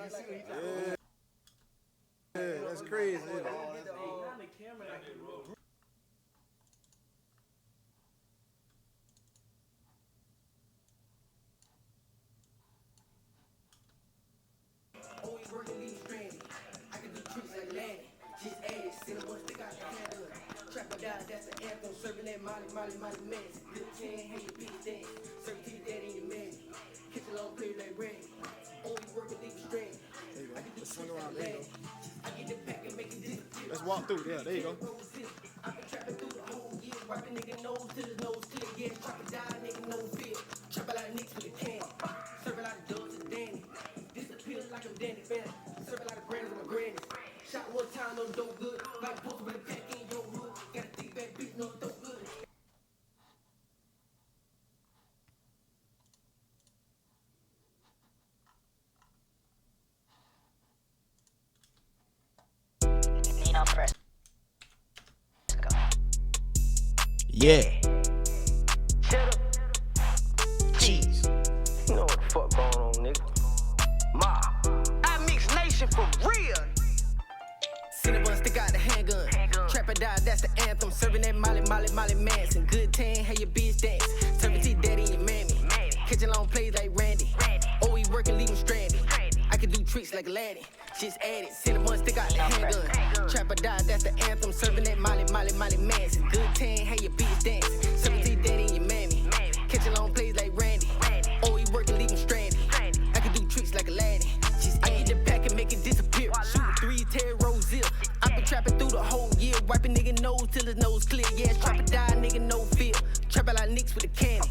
Yeah, that's crazy. Always working, leave stranded. I can do tricks like Lanny. Just add it, send it once they got the handle. Trap or die, that's the anthem. Serving that Molly mess. Good 10, hey, your bitch dance. Serve to your daddy and your man. Kitchen long play like Randy. Always working, leave stranded. I can do tricks like Lanny. I get the pack and make it disappear. Let's walk through. Yeah, there you go. I've been trapping through the whole year. Wiping nigga nose till his nose clear. Yeah, trap or die, nigga, no fear. Trap a lot of niggas with a can. Serve a lot of dubs to Danny. Disappear like I'm Danny Phantom. Serve a lot of grannies with my grannies. Shot one time, no dope good. Like poster with a pack in your hood. Got a thick bad bitch, no dope good. Yeah. Chedda. Jeez. You know what the fuck going on, nigga. Ma. I mix nation for real. Seen it once, they got the handgun. Trap or die, that's the anthem. Serving that Molly Manson. Good 10, hey, your bitch dance. Serving to your daddy and your mammy. Catching long plays like Randy. Always working, leave him stranded. I can do tricks like Laddie. Just add it. Seen it once, they got the handgun. Trap or die, that's the anthem. Serving that Molly Manson. Good 10, hey, your bitch dance. Serving to your daddy and your mammy. Catching long plays like Randy. Always working, leave him stranded. I can do tricks like a laddie. I get the pack and make it disappear. Shoot 3 Terry Rose zip. I've been trapping through the whole year. Wiping nigga nose till his nose clear. Yeah, trap or die, nigga, no fear. Trap a lot of nicks with a candy.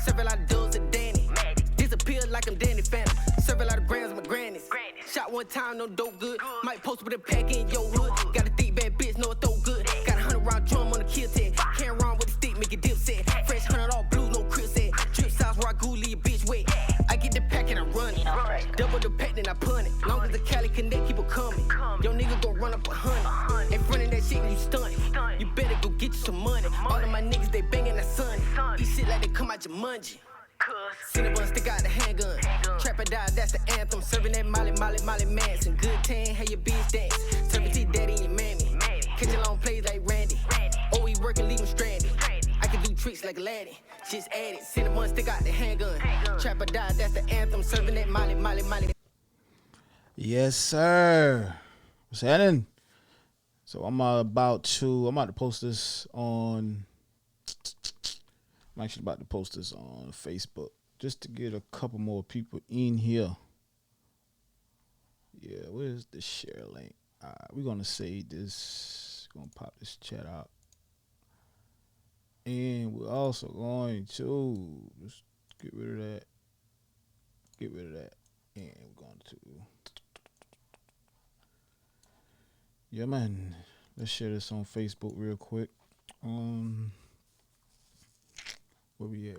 Serve a lot of dubs to Danny. Disappear like I'm Danny Phantom. Serve a lot of grams with my grannies. Shot one time, no dope good. Might post with a pack in your hood. Got a thick bad bitch, know it throw good. Got a 100-round drum on the kill tag. Can't run with a stick, make a dip set. Fresh 100 all blue, no crib set. Drip sauce, ragu, leave a bitch wet. I get the pack and I run it. Double the pack, then I punt it. Long as the Cali connect, people coming. Yo nigga gon' run up 100. In front of that shit, you stunning. You better go get you some money. All of my niggas, they banging that sunny. Eat shit like they come out your mungie. Seen it once, they got the handgun. Trap or die, that's the anthem. Serving that Molly Manson. Good 10, hey, your bitch dance. Serving to your daddy and your mammy. Catching long plays like Randy. Always working, leave him stranded. I can do tricks like a laddie. Just add it. Seen it once, they got the handgun. Trap or die, that's the anthem. Serving that Molly. Yes, sir. What's happening? So I'm about to post this on. I'm actually about to post this on Facebook just to get a couple more people in here. Yeah, where's the share link? All right, we're gonna save this. Gonna pop this chat out, and we're also going to just get rid of that. And we're going to. Yeah, man. Let's share this on Facebook real quick. Where we at?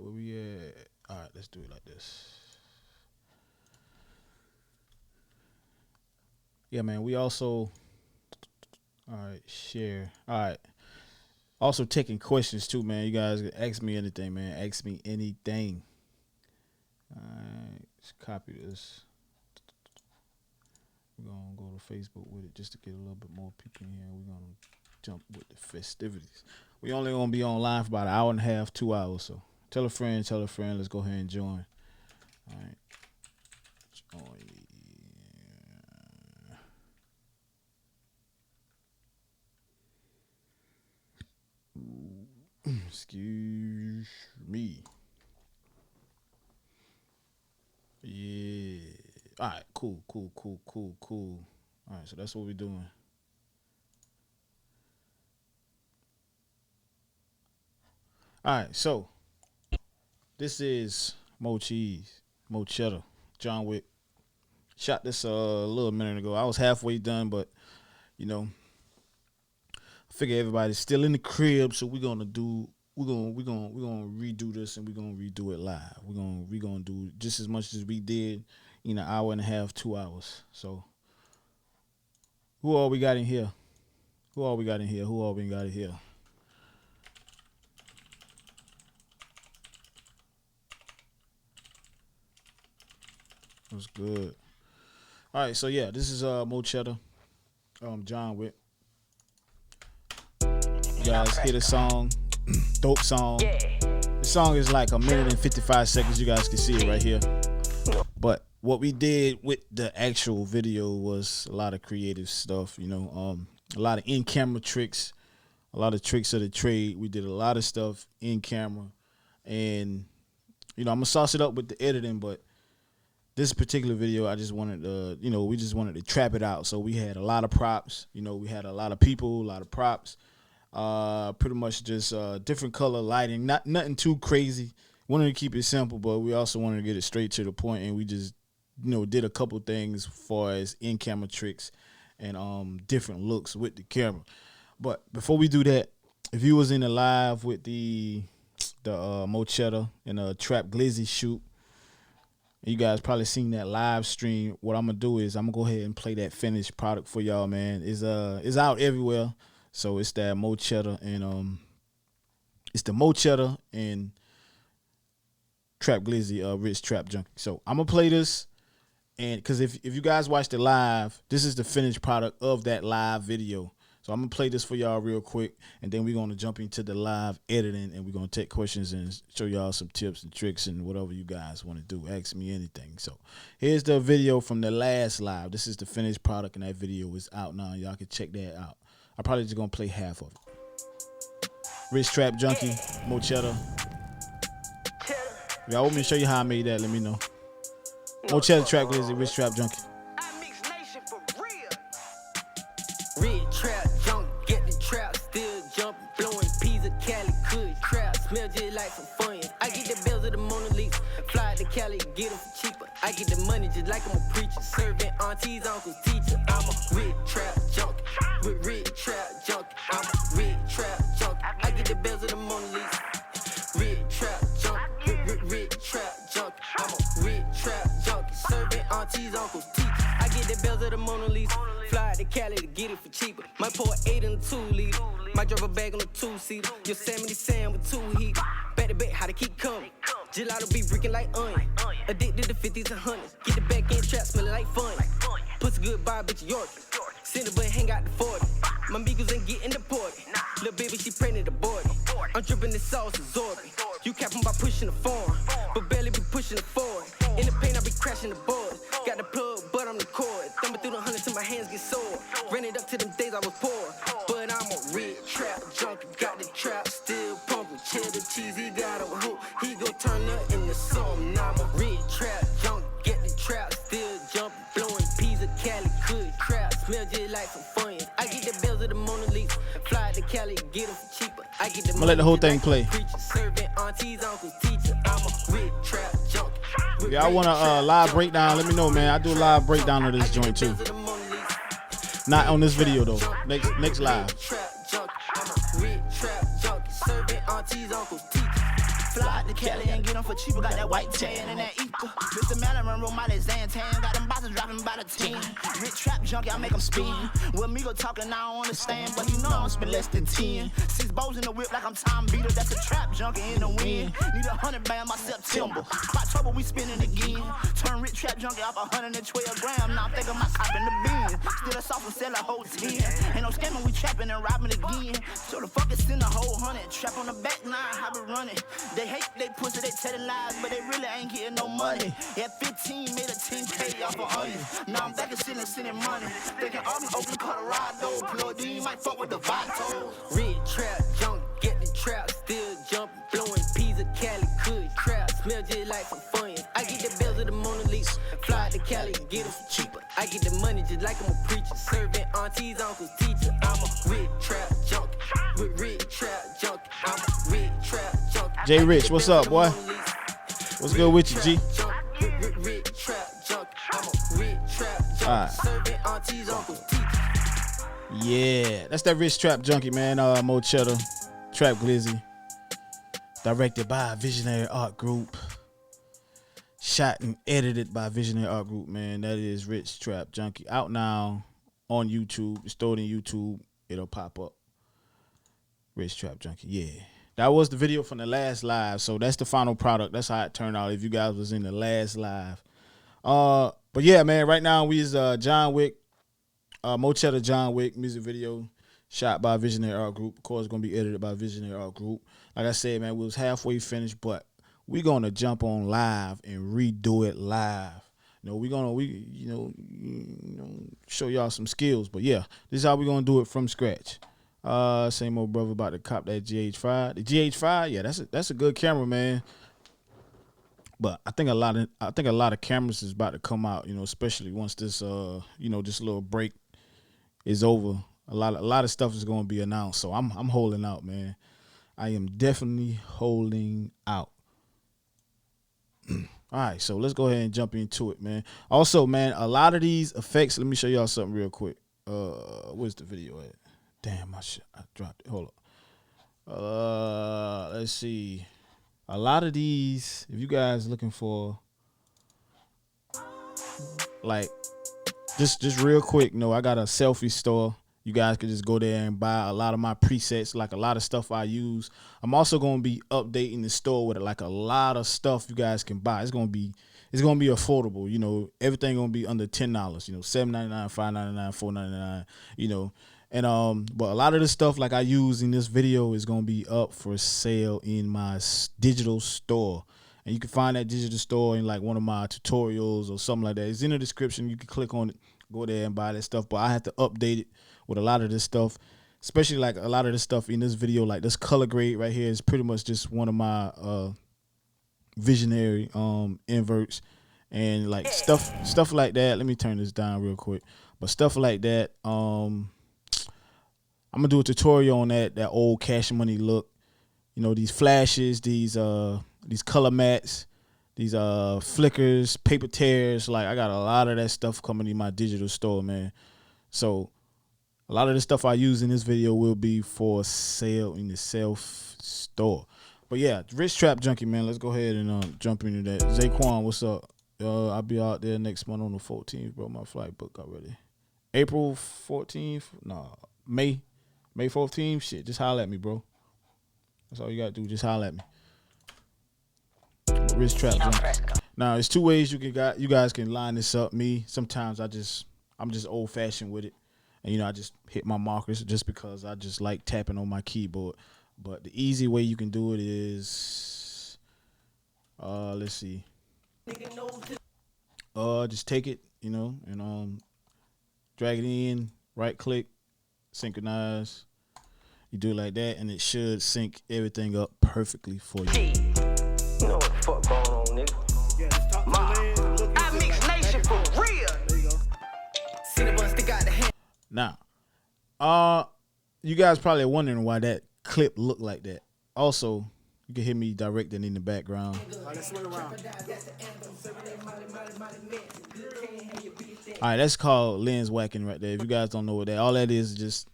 All right, let's do it like this. Yeah, man. We also. All right, share. All right. Also taking questions too, man. You guys can ask me anything, man. Ask me anything. All right, let's copy this. We're gonna go to Facebook with it just to get a little bit more people in here. We're gonna jump with the festivities. We only gonna be online for about an hour and a half, 2 hours. So tell a friend. Let's go ahead and join. All right, join. Excuse me. Yeah. All right, cool. All right, so that's what we're doing. All right, so this is Moe Chedda, John Wick. Shot this a little minute ago. I was halfway done, but I figure everybody's still in the crib, so we're gonna redo this, and we're gonna redo it live. We're gonna do just as much as we did in an hour and a half, 2 hours. So who all we got in here? Who all we got in here? What's good? All right, so yeah, this is Moe Chedda, John Wick. You guys hear the song, dope song. The song is like 1minute and 55 seconds. You guys can see it right here. But what we did with the actual video was a lot of creative stuff, you know, a lot of in-camera tricks, a lot of tricks of the trade. We did a lot of stuff in camera, and you know, I'm gonna sauce it up with the editing, but this particular video, I just wanted to, you know, we just wanted to trap it out. So we had a lot of props, you know, we had a lot of people, a lot of props, pretty much just different color lighting, nothing too crazy. Wanted to keep it simple, but we also wanted to get it straight to the point, and we just, you know, did a couple things as far as in-camera tricks and different looks with the camera. But before we do that, if you was in the live with the Moe Chedda and Trap Glizzy shoot, you guys probably seen that live stream. What I'm gonna do is I'm gonna go ahead and play that finished product for y'all, man. It's out everywhere. So it's that Moe Chedda and it's the Moe Chedda and Trap Glizzy, Rich Trap Junkie. So I'm gonna play this, and because if you guys watched it live, this is the finished product of that live video. So I'm gonna play this for y'all real quick, and then we're gonna jump into the live editing, and we're gonna take questions and show y'all some tips and tricks and whatever you guys want to do. Ask me anything. So here's the video from the last live. This is the finished product, and that video is out now. Y'all can check that out. I'm probably just gonna play half of it. Rich Trap Junkie, Moe Chedda. Y'all want me to show you how I made that? Let me know. Moe Chedda, Trap Glizzy, Rich Trap Junkie. Red trap junk, get the trap, still jumping, blowing peas of Cali, good crap, smell just like some funyuns. I get the bells of the Mona Lisa, fly to Cali, get them for cheaper. I get the money just like I'm a preacher, serving aunties, uncles, teacher. I'm a red trap junk, with red trap junk. I'm a red trap junk. I get the bells of the Mona Lisa, red trap junk, with red trap junk. I'm a red trap junk, serving aunties, uncles, teacher. I get the bells of the Mona Lisa. Fly to Cali to get it for cheaper. Might pour 8 in a 2-liter. Might drop a bag on a 2-seater. Yosemite Sam with 2 heat. Back to back, how to keep coming. Gelato be breaking like onion. Addicted to 50s and 100s. Get the back end trap, smelling like fun. Pussy good by bitch York. Send a but hang out the 40. My amigos ain't getting deported. Little baby, she pregnant aborted. I'm dripping this sauce absorbing. You capping by pushing the form, but barely be pushing the forward. In the paint, I be crashing the boards. Got the plug, but I'm the cord. Thumbing through the hundreds till my hands get sore. Ran it up to them days I was poor. But I'm a red trap junkie. Got the trap still pumping. Cheddar cheese, he got a hook. He gon' turn up into something. Now I'm a red trap junkie. Get the trap still jumping. Blowing peas of Cali, good crap. Smell just like some funyuns. I get the bells of the Mona Lisa. Fly to Cali, get them for cheaper. I get the I'm gonna let the whole thing play. Serving aunties, uncles, teacher. I'm a red trap junkie. If y'all want a live breakdown, let me know, man. I do a live breakdown of this joint too. Not on this video though. Next live. Fly out to Cali and get them for cheaper. Got that white tan and that ether. Mr. Mallory roll my Zantan. Got them boxes dropping by the 10. Rich trap junkie, I make them spin. Well, me go talking, I don't understand. But you know I'm spend less than 10. 6 bows in the whip like I'm Tom Beater. That's a trap junkie in the wind. Need 100 band by September. October, we spinning again. Turn rich trap junkie off 112 grams. Now I'm thinking my cop in the bin. Still a soft and sell a whole 10. Ain't no scamming, we trapping and robbing again. So the fuck is send a whole 100. Trap on the back line, I be running. They hate they pussy, they telling lies, but they really ain't getting no money. At 15, made a 10K off of onions. Now I'm back in sending money. Thinking Auburn, Oakland, Colorado. Plug D, might fuck with the Vato. Red trap junk, get the trap, still jumping, blowing peas of Cali, good crap, smell just like some funyuns. I get the bells of the Mona Lisa, fly to Cali, get them for cheaper. I get the money just like I'm a preacher, serving aunties, uncles, teacher. I'm a red trap junk, with red trap junk. I'm a red trap junk. Jay Rich, what's up, boy? What's good with you, G? Alright. Yeah, that's that Rich Trap Junkie, man. Moe Chedda, Trap Glizzy. Directed by Visionary Art Group. Shot and edited by Visionary Art Group, man. That is Rich Trap Junkie. Out now on YouTube. It's stored in YouTube. It'll pop up. Rich Trap Junkie, yeah. That was the video from the last live. So that's the final product. That's how it turned out if you guys was in the last live. But yeah, man, right now we is John Wick, Moe Chedda John Wick music video shot by Visionary Art Group. Of course, it's gonna be edited by Visionary Art Group. Like I said, man, we was halfway finished, but we gonna jump on live and redo it live. You know, show y'all some skills. But yeah, this is how we gonna do it from scratch. Same old brother about to cop that GH5. The GH5, yeah, that's a good camera, man. But I think a lot of cameras is about to come out, you know, especially once this this little break is over. A lot of stuff is going to be announced. So I'm holding out, man. I am definitely holding out. All right, so let's go ahead and jump into it, man. Also, man, a lot of these effects, let me show y'all something real quick. Where's the video at? Damn, I dropped it. Hold up. Let's see. A lot of these, if you guys looking for, like, just real quick, I got a selfie store. You guys could just go there and buy a lot of my presets, like a lot of stuff I use. I'm also gonna be updating the store with like a lot of stuff you guys can buy. It's gonna be affordable. You know, everything gonna be under $10. You know, $7.99, $5.99, $4.99. And but a lot of the stuff like I use in this video is gonna be up for sale in my digital store, and you can find that digital store in like one of my tutorials or something like that. It's in the description. You can click on it, go there and buy that stuff. But I have to update it with a lot of this stuff, especially like a lot of the stuff in this video, like this color grade right here is pretty much just one of my visionary inverts, and like stuff like that. Let me turn this down real quick. But stuff like that, I'm gonna do a tutorial on that old Cash Money look. You know, these flashes, these color mats, these flickers, paper tears. Like I got a lot of that stuff coming in my digital store, man. So a lot of the stuff I use in this video will be for sale in the self store. But yeah, Rich Trap Junkie, man. Let's go ahead and jump into that. Zaquan, what's up? I'll be out there next month on the 14th, bro. My flight book already. April 14th? No, May 14th. Shit, just holler at me, bro. That's all you gotta do. Just holler at me. Rich Trap Junkie. Now, there's two ways you guys can line this up. Me, sometimes I'm just old fashioned with it. And, I just hit my markers just because I just like tapping on my keyboard. But the easy way you can do it is, let's see. Just take it, and drag it in, right click, synchronize. You do it like that, and it should sync everything up perfectly for you. You know what the fuck going on, nigga? Yeah, just talk to the man. Look I mix nation for real. There you go. Cinnabon stick out the hand. Now, you guys probably wondering why that clip looked like that. Also, you can hear me directing in the background. All right, let's swing around. All right, that's called lens whacking right there. If you guys don't know what that, all that is just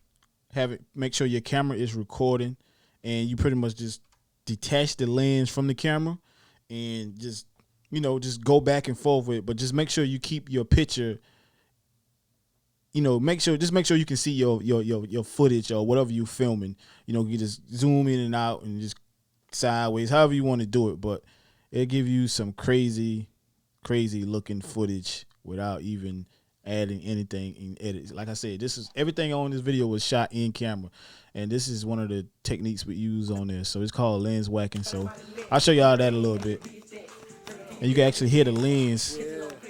make sure your camera is recording, and you pretty much just detach the lens from the camera, and just go back and forth with it. But just make sure you keep your picture. Make sure you can see your footage or whatever you filming. You just zoom in and out and just sideways, however you want to do it. But it'll give you some crazy looking footage without even adding anything in edits. Like I said, this is everything on this video was shot in camera, and this is one of the techniques we use on there. So it's called lens whacking. So I'll show y'all that a little bit, and you can actually hear the lens.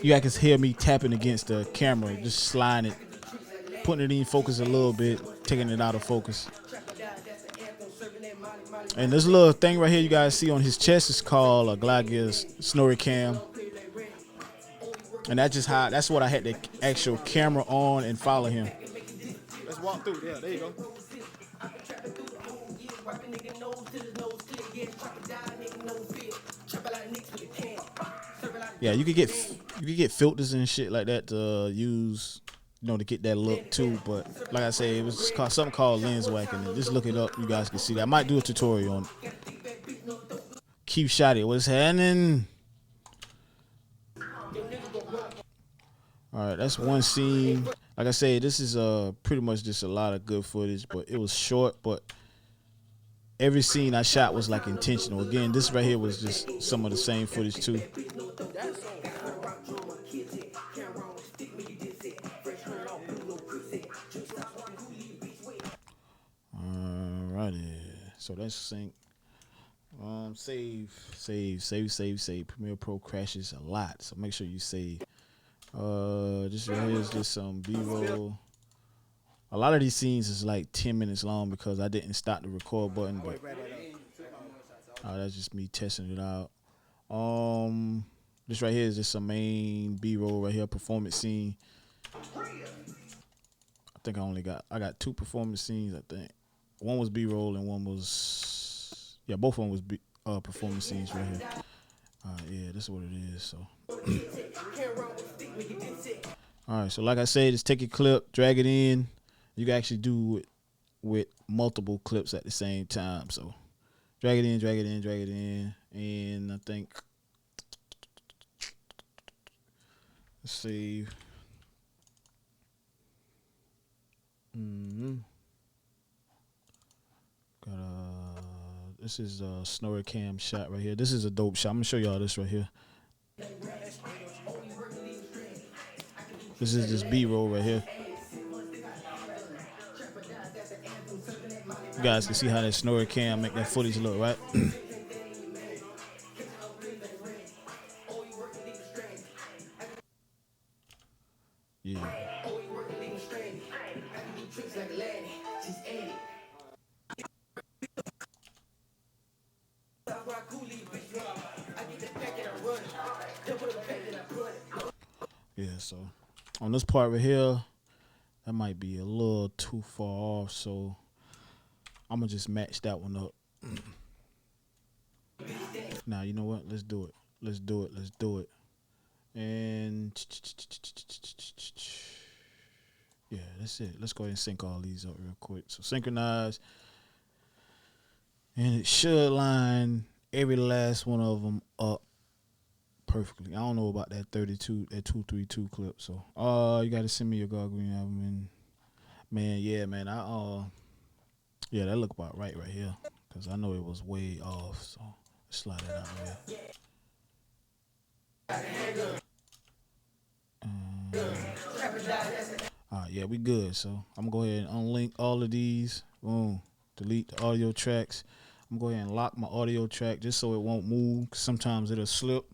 You guys can hear me tapping against the camera, just sliding it, putting it in focus a little bit, taking it out of focus. And this little thing right here you guys see on his chest is called a Glide Gear's Snorri Cam. And that's what I had the actual camera on and follow him. Let's walk through. Yeah, there you go. Yeah, you could get filters and shit like that to use, to get that look too. But like I say, it was something called lens whacking. Just look it up. You guys can see that. I might do a tutorial on it. Keep Shotty, what's happening? All right, that's one scene. Like I say, this is pretty much just a lot of good footage, but it was short. But every scene I shot was like intentional. Again, this right here was just some of the same footage too. So let's sync. Save. Premiere Pro crashes a lot, so make sure you save. Just right here is just some B-roll. A lot of these scenes is like 10 minutes long because I didn't stop the record button, but that's just me testing it out. This right here is just some main B-roll right here, performance scene. I think I got 2 performance scenes. I think one was B-roll and one was both of them was performance scenes right here. Yeah, this is what it is. So, all right. So like I said, just take your clip, drag it in. You can actually do it with multiple clips at the same time. So, drag it in, and I think let's see. This is a snorri cam shot right here. This is a dope shot. I'm gonna show y'all this right here. This is this B-roll right here. You guys can see how that snorri cam make that footage look, right? Yeah. Yeah, so on this part right here, that might be a little too far off, so I'm gonna just match that one up. Now, you know what? Let's do it. And yeah, that's it. Let's go ahead and sync all these up real quick. So synchronize, and it should line every last one of them up perfectly. I don't know about that 232 clip. So you gotta send me your God Green album, and yeah, that look about right here, because I know it was way off. So let's slide that out of there. Yeah, we good. So I'm gonna go ahead and unlink all of these. Boom. Delete the audio tracks. I'm gonna go ahead and lock my audio track just so it won't move. Sometimes it'll slip,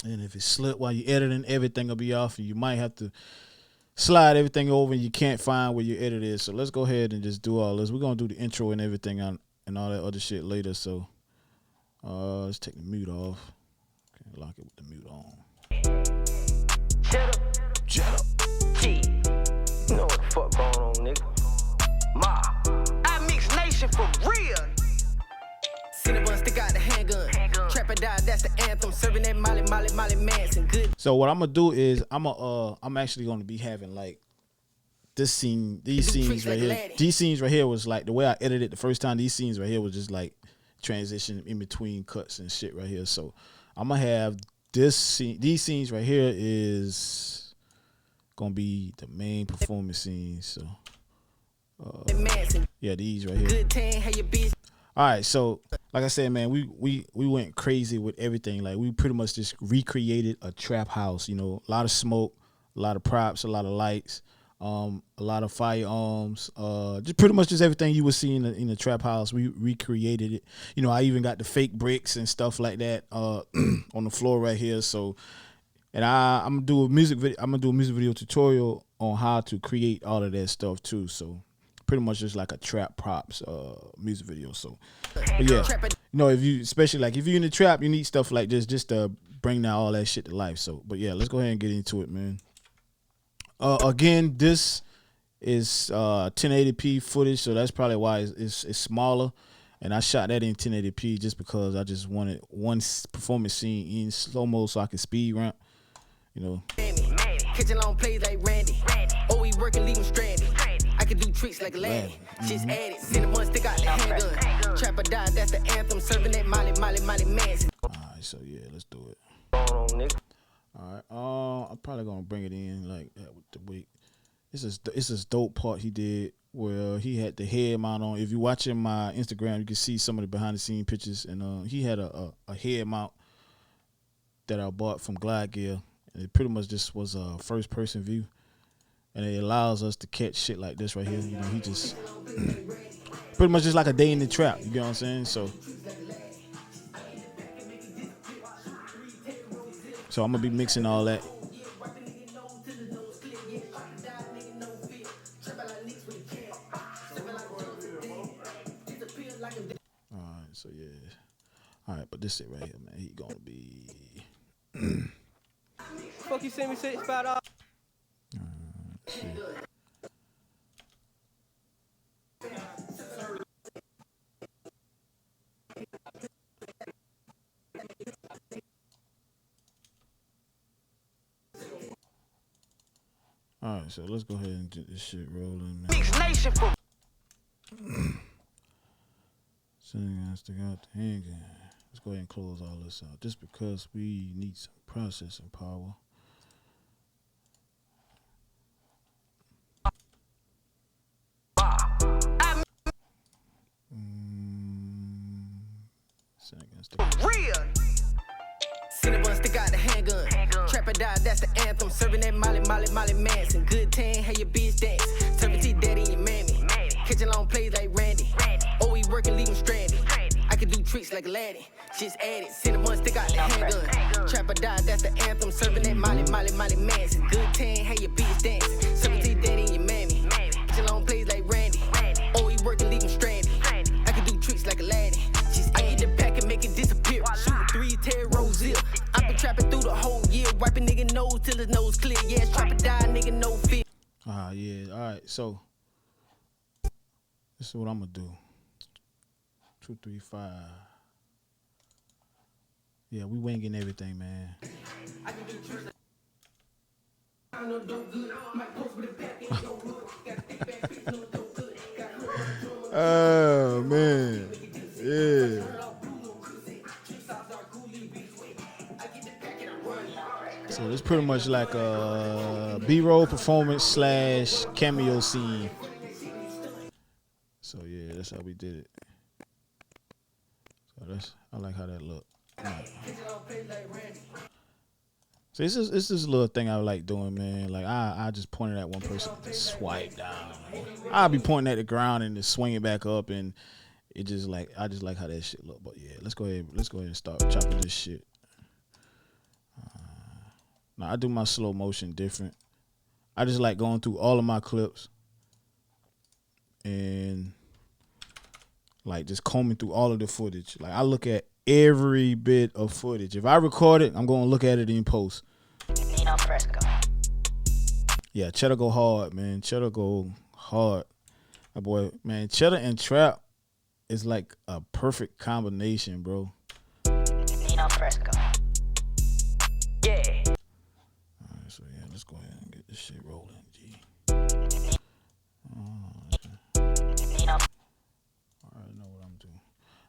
and if it slip while you're editing, everything will be off, and you might have to slide everything over, and you can't find where your edit is. So let's go ahead and just do all this. We're gonna do the intro and everything and all that other shit later. So let's take the mute off. Okay, lock it with the mute on. Chedda. You know what the fuck going on, nigga. Ma. I mix nation for real. Cinnabon stick out the handgun. Trap or die, that's the anthem. Serving that Molly Manson. Good. So what I'm gonna do is I'm actually gonna be having like this scene, these scenes right here. These scenes right here was like the way I edited it the first time. These scenes right here was just like transition in between cuts and shit right here. So I'm gonna have this scene. These scenes right here is gonna be the main performance scenes. So yeah, these right here. All right, so like I said, man, we went crazy with everything. Like we pretty much just recreated a trap house. You know, a lot of smoke, a lot of props, a lot of lights, a lot of firearms, just pretty much just everything you would see in the trap house. We recreated it. You know, I even got the fake bricks and stuff like that on the floor right here. So, and I'm gonna do a music video tutorial on how to create all of that stuff too. So pretty much just like a trap props music video. So, but yeah, you know, especially if you're in the trap, you need stuff like this just to bring down all that shit to life. So, but yeah, let's go ahead and get into it, man. Again, this is 1080p footage, so that's probably why it's smaller. And I shot that in 1080p just because I just wanted one performance scene in slow-mo so I could speed ramp, you know. Catching long plays like Randy. Oh, we working, leave him stranded. I can do tricks like a lad. She's added. Cinnabon stick out the handgun. Trap or die, that's the anthem. Serving that Molly Manson. All right, so yeah, let's do it. All right, I'm probably gonna bring it in like that with the Wick. It's this dope part he did where he had the head mount on. If you're watching my Instagram, you can see some of the behind the scene pictures, and he had a head mount that I bought from Glide Gear, and it pretty much just was a first person view, and it allows us to catch shit like this right here. You know, he just pretty much just like a day in the trap. You get what I'm saying? So I'm gonna be mixing all that. All right, so yeah. All right, but this it right here, man. He gonna be. Fuck you send me $65. All right, so let's go ahead and get this shit rolling, man. Mix Nation for Sending us to out the handgun. Let's go ahead and close all this out, just because we need some processing power. real. Cinnabon, stick out the handgun. Trap or die, that's the anthem. Serving that Molly Manson. Good 10, how your bitch dance. Turkey daddy and your mammy. Catching long plays like Randy. Oh, we working, leave him stranded. I can do tricks like a laddie. Just add it. Cinnabon, stick out the handgun. Trap or die, that's the anthem. Serving that Molly Manson. Good 10, how your bitch dance. Turkey daddy and your mammy. Catching long plays like Randy. Oh, we working, leave him stranded. I can do tricks like a laddie. I get the pack and make it disappear. Shoot 3 Terry Rose zip. I been trapping through the whole year. Wiping nigga nose till his nose clear. Yeah, trap or die, nigga, no fear. Yeah. All right. So this is what I'm gonna do. 2, 3, 5. Yeah, we winging everything, man. Oh man. Yeah. So it's pretty much like a B-roll performance / cameo scene. So yeah, that's how we did it. So I like how that look. Right. So this is a little thing I like doing, man. Like I just pointed at one person to swipe down. I'll be pointing at the ground and just swing it back up, and it just like I just like how that shit look. But yeah, let's go ahead and start chopping this shit. Now I do my slow motion different. I just like going through all of my clips and like just combing through all of the footage. Like I look at every bit of footage. If I record it, I'm gonna look at it in post. Yeah, Chedda go hard, man. Chedda go hard. My boy, man, Chedda and trap is like a perfect combination, bro. Yeah. Alright, so yeah, let's go ahead and get this shit rolling, G. I know what I'm doing.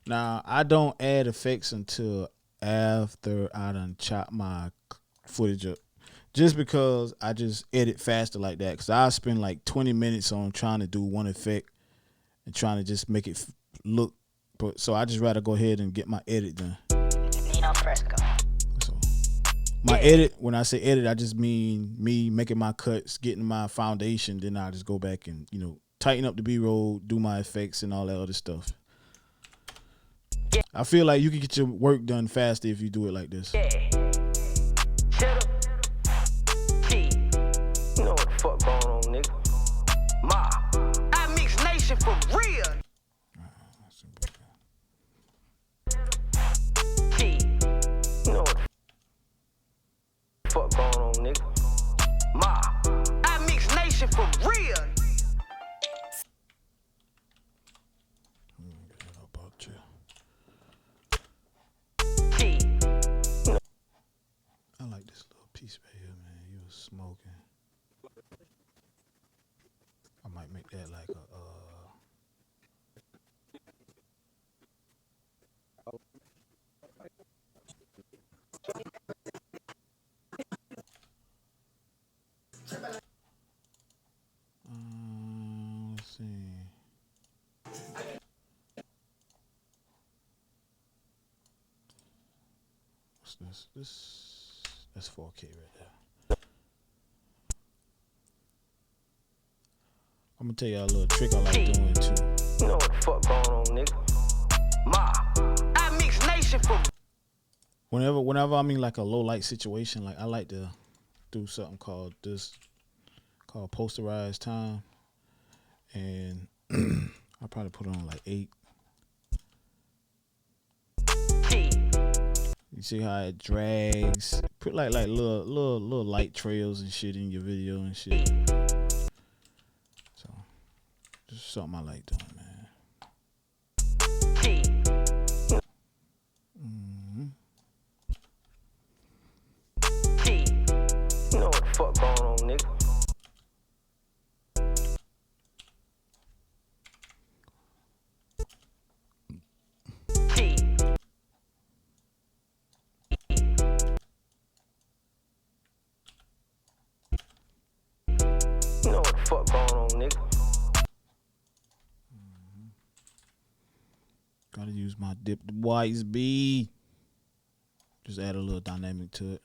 Now, I don't add effects until after I done chop my footage up. Just because I just edit faster like that. Because I spend like 20 minutes on trying to do one effect and trying to just make it look. But so I just rather go ahead and get my edit done. So my edit, when I say edit, I just mean me making my cuts, getting my foundation. Then I just go back and, tighten up the B-roll, do my effects and all that other stuff. I feel like you can get your work done faster if you do it like this. You know what the fuck going on, nigga? Ma, I mix Nation for real. You know what the fuck going on, nigga? Ma, I mix Nation for real. I like this little piece right here, man. You was smoking. I might make that like a let's see. What's this? That's 4K right there. I'm gonna tell y'all a little trick I like doing too. You know what the fuck going on, nigga? Ma, I mix nation for. Whenever I'm in like a low light situation, like I like to do something called posterized time, and I probably put on like 8. You see how it drags? Put like little light trails and shit in your video and shit. So just something I like doing, man. You know what the fuck going on, nigga? You know what the fuck going on, nigga? Gotta use my dipped whites B. Just add a little dynamic to it.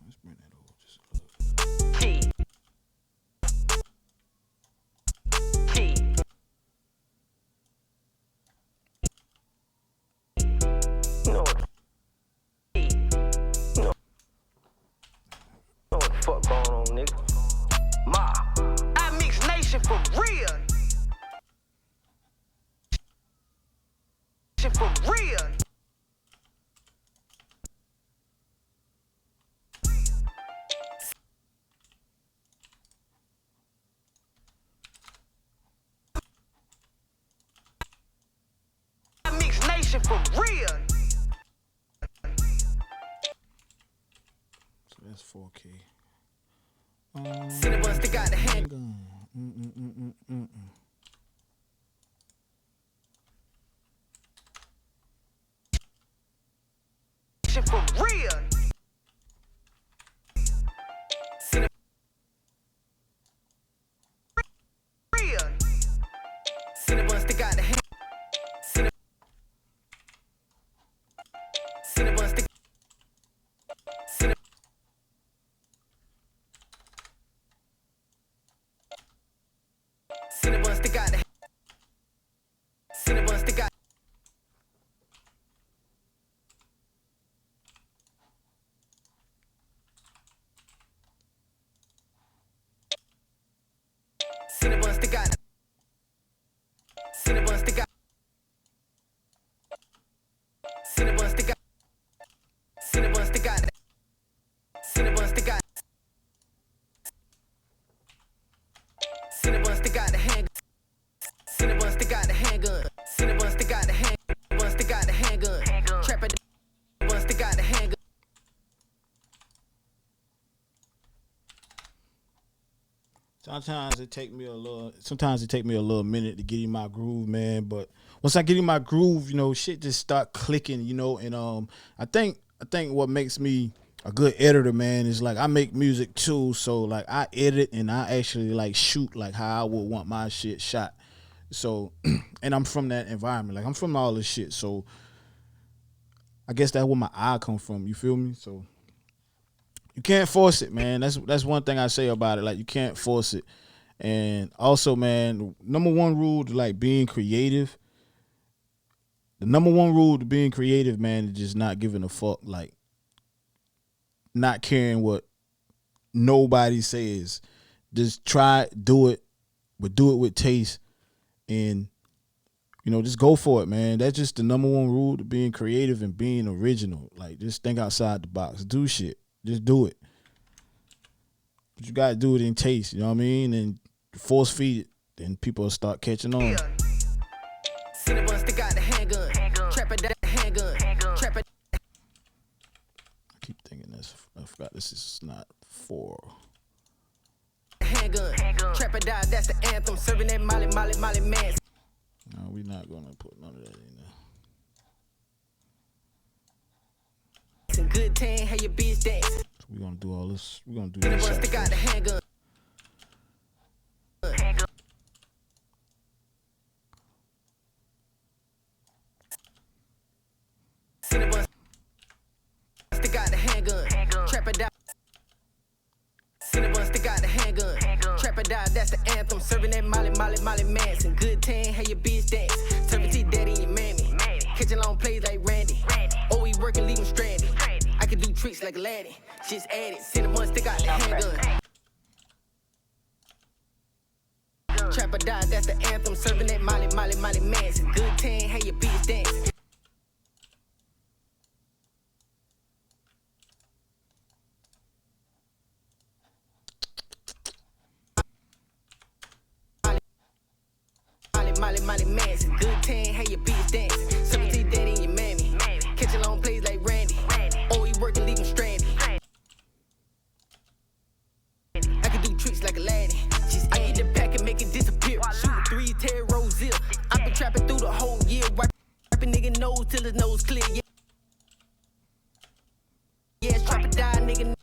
Let's bring that over just a little. You know what? You know what the fuck going on, nigga? Ma, I mix nation for real. For real. I mix nation for real. So that's 4K. Cinnabon stick out the hand. For real. Real. Cinnabon stick out the hand. Cinnabon stick. Cinnabon stick out the hand. Cinnabon stick out. Cinnabon stick out. Cinnabon stick out. Cinnabon stick out. Cinnabon stick out. Cinnabon stick out. Cinnabon stick out the handgun. Cinnabon stick out the handgun. Cinnabon stick out the hand. Cinnabon stick out the handgun. Trapper. Cinnabon stick out the handgun. Sometimes it take me a little minute to get in my groove, man. But once I get in my groove, you know, shit just start clicking, you know. And I think what makes me a good editor, man, is like I make music too. So like I edit and I actually like shoot like how I would want my shit shot. So and I'm from that environment, like I'm from all this shit. So I guess that's where my eye come from. You feel me? So. You can't force it, man. That's one thing I say about it. Like you can't force it. And also, man, the number one rule to like being creative. The number one rule to being creative, man, is just not giving a fuck. Like not caring what nobody says. Just try, do it, but do it with taste. And you know, just go for it, man. That's just the number one rule to being creative and being original. Like just think outside the box. Do shit. Just do it. But you gotta do it in taste, you know what I mean? And force feed it, then people will start catching on. Cinnabon stick out the handgun. Trapper that handgun. Trapper. I keep thinking I forgot this is not 4. Handgun. Trapper die, that's the anthem. Serving that Molly man. No, we're not gonna put none of that in there. Some good tan, how your bitch dance. So we're gonna do all this. We're gonna do this. Cinnabon stick out the handgun. Cinnabon, stick out the handgun. Trap or die, that's the anthem. Serving that Molly, Molly, Molly Manson. Good tan, how your bitch dance. Turkey daddy and your mammy. Catching long plays like Randy. Oh, he working, leave him stranded. I can do tricks like a laddie. Just add it. Cinnabon, stick out the handgun. Trap or die, that's the anthem. Serving that Molly, Molly, Molly Manson. Good tan, how your bitch dance. Molly, Molly Manson. Good tan, how your bitch dance. 17 daddy and your mammy. Catching long plays like Randy. Oh, he working, leave him stranded. I can do tricks like a laddie. I get the pack and make it disappear. Shooting 3 Terry Rose zip. I've been trapping through the whole year. Wiping nigga nose till his nose clear. Yeah, trap or die, nigga.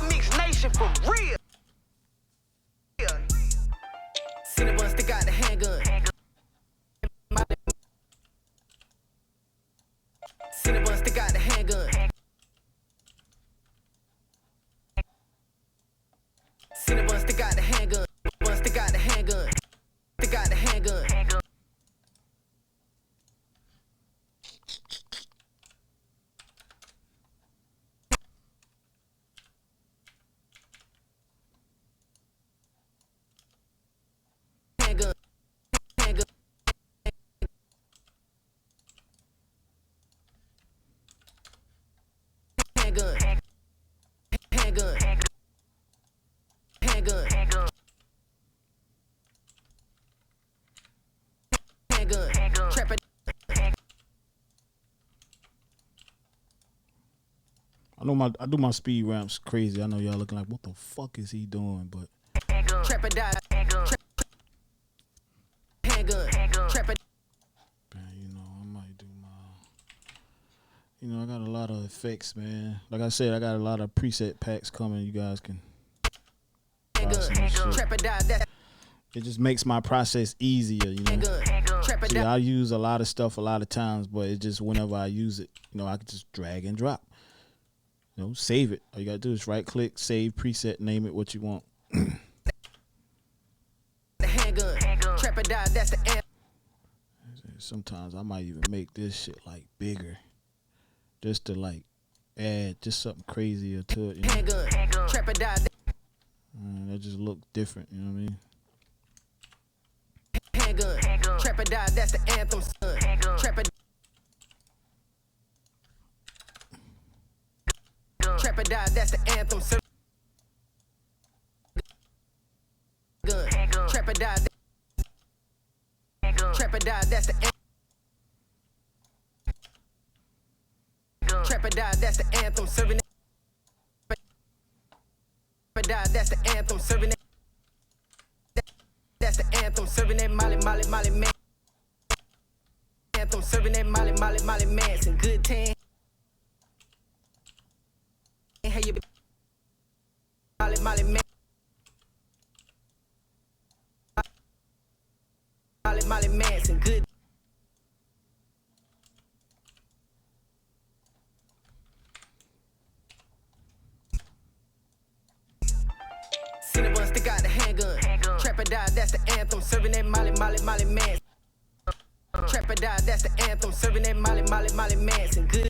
Mix Nation for real. Cinnabon, stick out the handgun. Cinnabon, stick out the handgun. Cinnabon, stick out the handgun. Stick out the handgun. Stick out the handgun. Handgun. Handgun. Handgun. Handgun. Handgun. Handgun. Trapper. I do my speed ramps crazy. I know y'all looking like, what the fuck is he doing? But Trapper die. Handgun. Trapper. man, I might do my. I got a lot of effects, man. Like I said, I got a lot of preset packs coming. You guys can buy some shit. Trapper die. That. It just makes my process easier, Trapper See, die. I use a lot of stuff a lot of times, but it just whenever I use it, I can just drag and drop. Save it. All you gotta do is right click, save preset, name it what you want. The handgun. Trapper die. That's the anthem. Sometimes I might even make this shit like bigger, just to like add just something crazier to it. Handgun. Trapper die. That just look different. You know what I mean? Handgun. Trapper die. That's the anthem. Son. Trapper. Trapper die. That's the anthem. Gun. Trapper die. Trapper die. That's the anthem. Trapper die. That's the anthem. Serving. Trapper die. That's the anthem. Serving. That's the anthem. Serving that Molly, Molly, Molly man. Anthem. Serving that Molly, Molly, Molly Manson. Good tan. How you be? Molly, Molly man. Molly, Molly Manson. Good. Cinnabon, stick out the handgun. Trapper die, that's the anthem. Serving that Molly, Molly, Molly Manson. Trapper die, that's the anthem. Serving that Molly, Molly, Molly Manson. Good.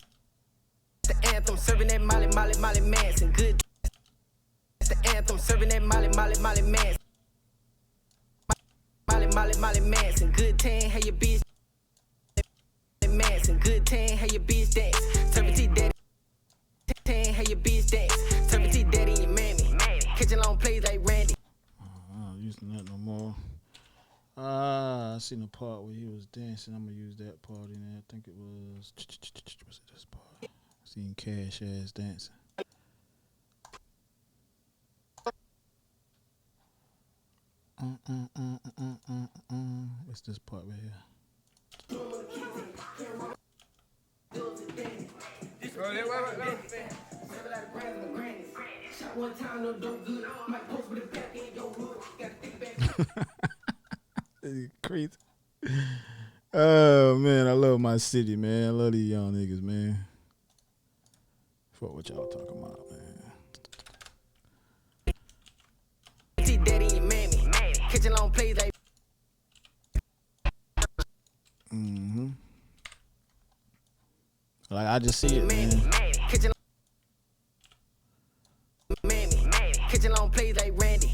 That's the anthem. Serving that Molly, Molly, Molly Manson. Good. That's the anthem. Serving that Molly, Molly, Molly Manson. Molly, Molly, Molly Manson. Good tan, how your bitch Manson. Good tan, how your bitch dance. Turkey daddy. Tan, how your bitch dance. Turkey daddy and your mammy. Catching long plays like Randy. I'm not using that no more. I seen the part where he was dancing. I'm gonna use that part in there. I think it was. Was it this part? I seen Cash Ass dancing. It's this part right here. Crazy. Oh man, I love my city, man. I love these young niggas, man. Fuck what y'all talking about, man. See daddy and mammy. Catching long plays like Like I just see it, man. catching mammy. Catching long plays like Randy.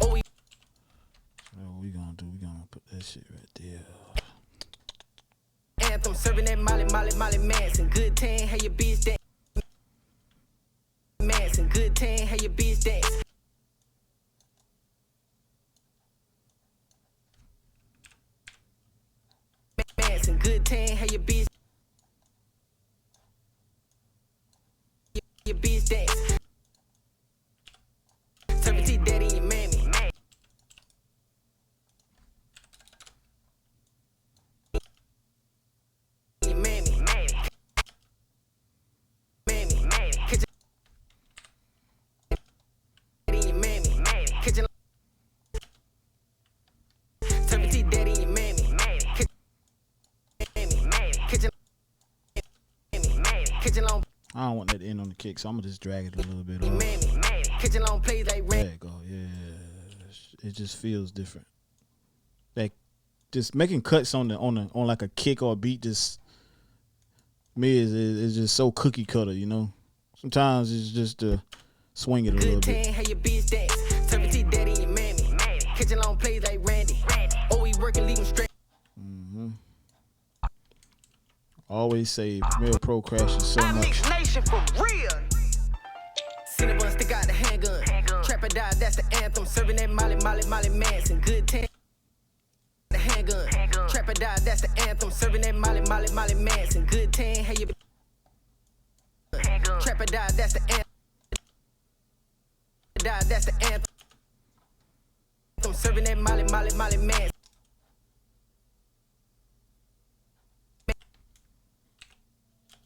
Oh, we So what we gonna do? We gonna put that shit right there. anthem serving that Molly Manson. Good tan, how your bitch dance. Manson, good tan, how your bitch dance. Manson, good tan, how your bitch. Your bitch dance. Turkey daddy and your mammy. Your mammy. Mammy. Kitchen. Daddy and mammy. Kitchen. Turkey daddy and your mammy. Kitchen. Kitchen long. I don't want that to end on the kick, so I'm gonna just drag it a little bit off. Mammy. Kitchen long plays like There Randy. you go. Yeah, it just feels different. Like just making cuts on like a kick or a beat just me is just so cookie cutter, you know. Sometimes it's just to swing it a little Good bit. tan, how your bitch dance. Turkey daddy and your mammy. Kitchen long plays like Randy. Oh, we working, leave him straight. Always say Real Pro crashes so I much. mix nation for real. Cinnabon stick out the handgun. Trap or die, that's the anthem. Serving that Molly Manson. Good tan. The handgun. Trap or die, that's the anthem. Serving that Molly Manson. Good tan, how you. Trap or die, that's the anthem. Die, that's the anthem. Serving that Molly Manson.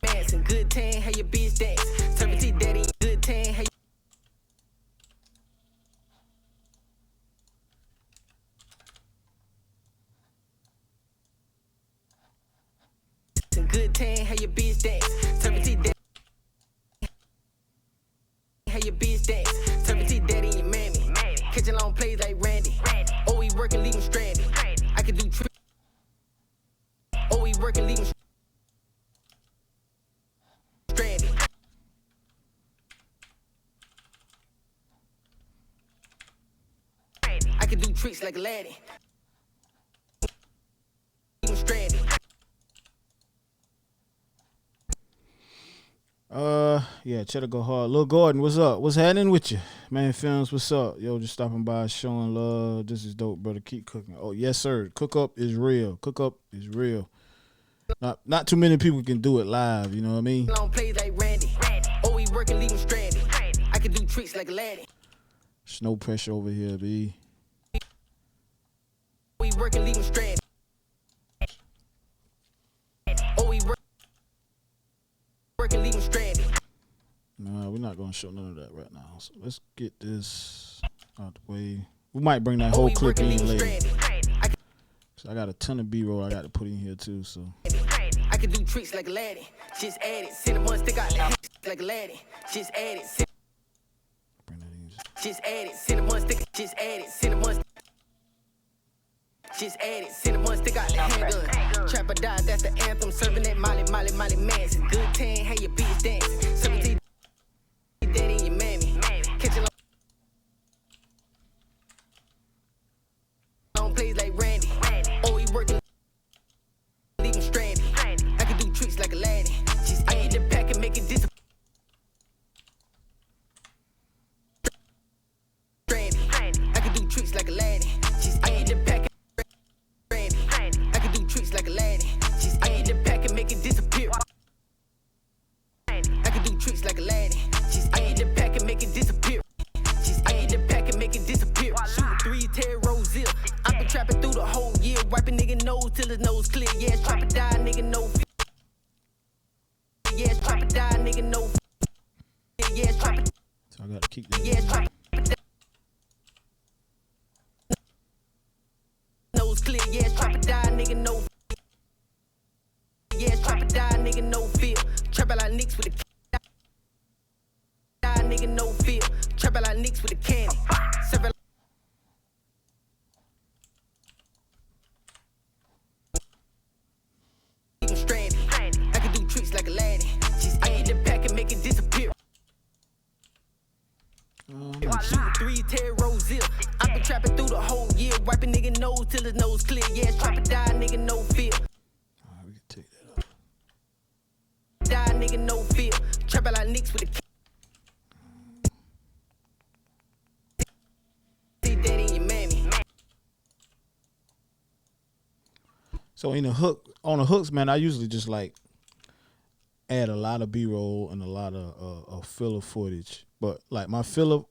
Manson, good tan, how your bitch dance. Turkey daddy, good tan, how you. Good tan, how your bitch dance. Turkey daddy, how your bitch dance. Turkey daddy and your mammy. Catching long plays like Randy. Oh, we working, leave him stranded. I can do tricks. Oh, we working, leave him stranded. I can do tricks like a laddie. Leave him stranded. Yeah, Cheddar go hard. Lil Gordon, what's up? What's happening with you? Man Films, what's up? Yo, just stopping by, showing love. This is dope, brother. Keep cooking. Oh, yes, sir. Cook up is real. Cook up is real. Not too many people can do it live, you know what I mean? Long plays like Randy. Oh, we working, leave him stranded. I can do tricks like a laddie. There's no pressure over here, B. We working, leave him stranded. Oh, we working, leave him stranded. Nah, we're not gonna show none of that right now. So let's get this out the way. We might bring that Oh, whole we clip working, in leave him later. stranded. So I got a ton of B-roll I got to put in here too. So I can do tricks like a laddie. Just add it. Cinnamon stick out the hand like a laddie. Just add it. bring that in. Just add it. Cinnamon stick. Just add it. Cinnamon. Just add it. Cinnamon stick out the handgun. Trap or die, that's the anthem. Serving that Molly Manson. Good tan, how your bitch dance. Serving daddy and your mammy. Catching long plays like Randy. Oh, he working. Leave him stranded. I can do tricks like a laddie. Just I get the pack and make it disappear. I can do tricks like a laddie. Just I get the pack. I can do tricks like a laddie. Just I get the pack and make it disappear. I can do tricks like a laddie. Just I get the pack and make it disappear. Just I get the pack and make it disappear. Shooting 3 Terry Roselle. I've been trapping through the whole year. Wiping nigga nose till his nose clear. Yeah, trap or die, nigga no. Yeah, trap or die, nigga no. Yeah, trap or So I got to keep that. yeah, trap or die. Nose clear. Yeah, trap or die, nigga no. nicks with a nigga no feel. Trap out like nicks with a candy. Serve it like stranded. I can do tricks like a laddie. I eat the pack and make it disappear. Shoot 3 Terry Rose zip. I been trapping through the whole year, wiping nigga nose till his nose clear. Yeah, trap or die, nigga no feel. Alright, we can take that off. Die, nigga no feel. Trap out like nicks with a So in the hook, on the hooks, man, I usually just like add a lot of B-roll and a lot of filler footage. But like my filler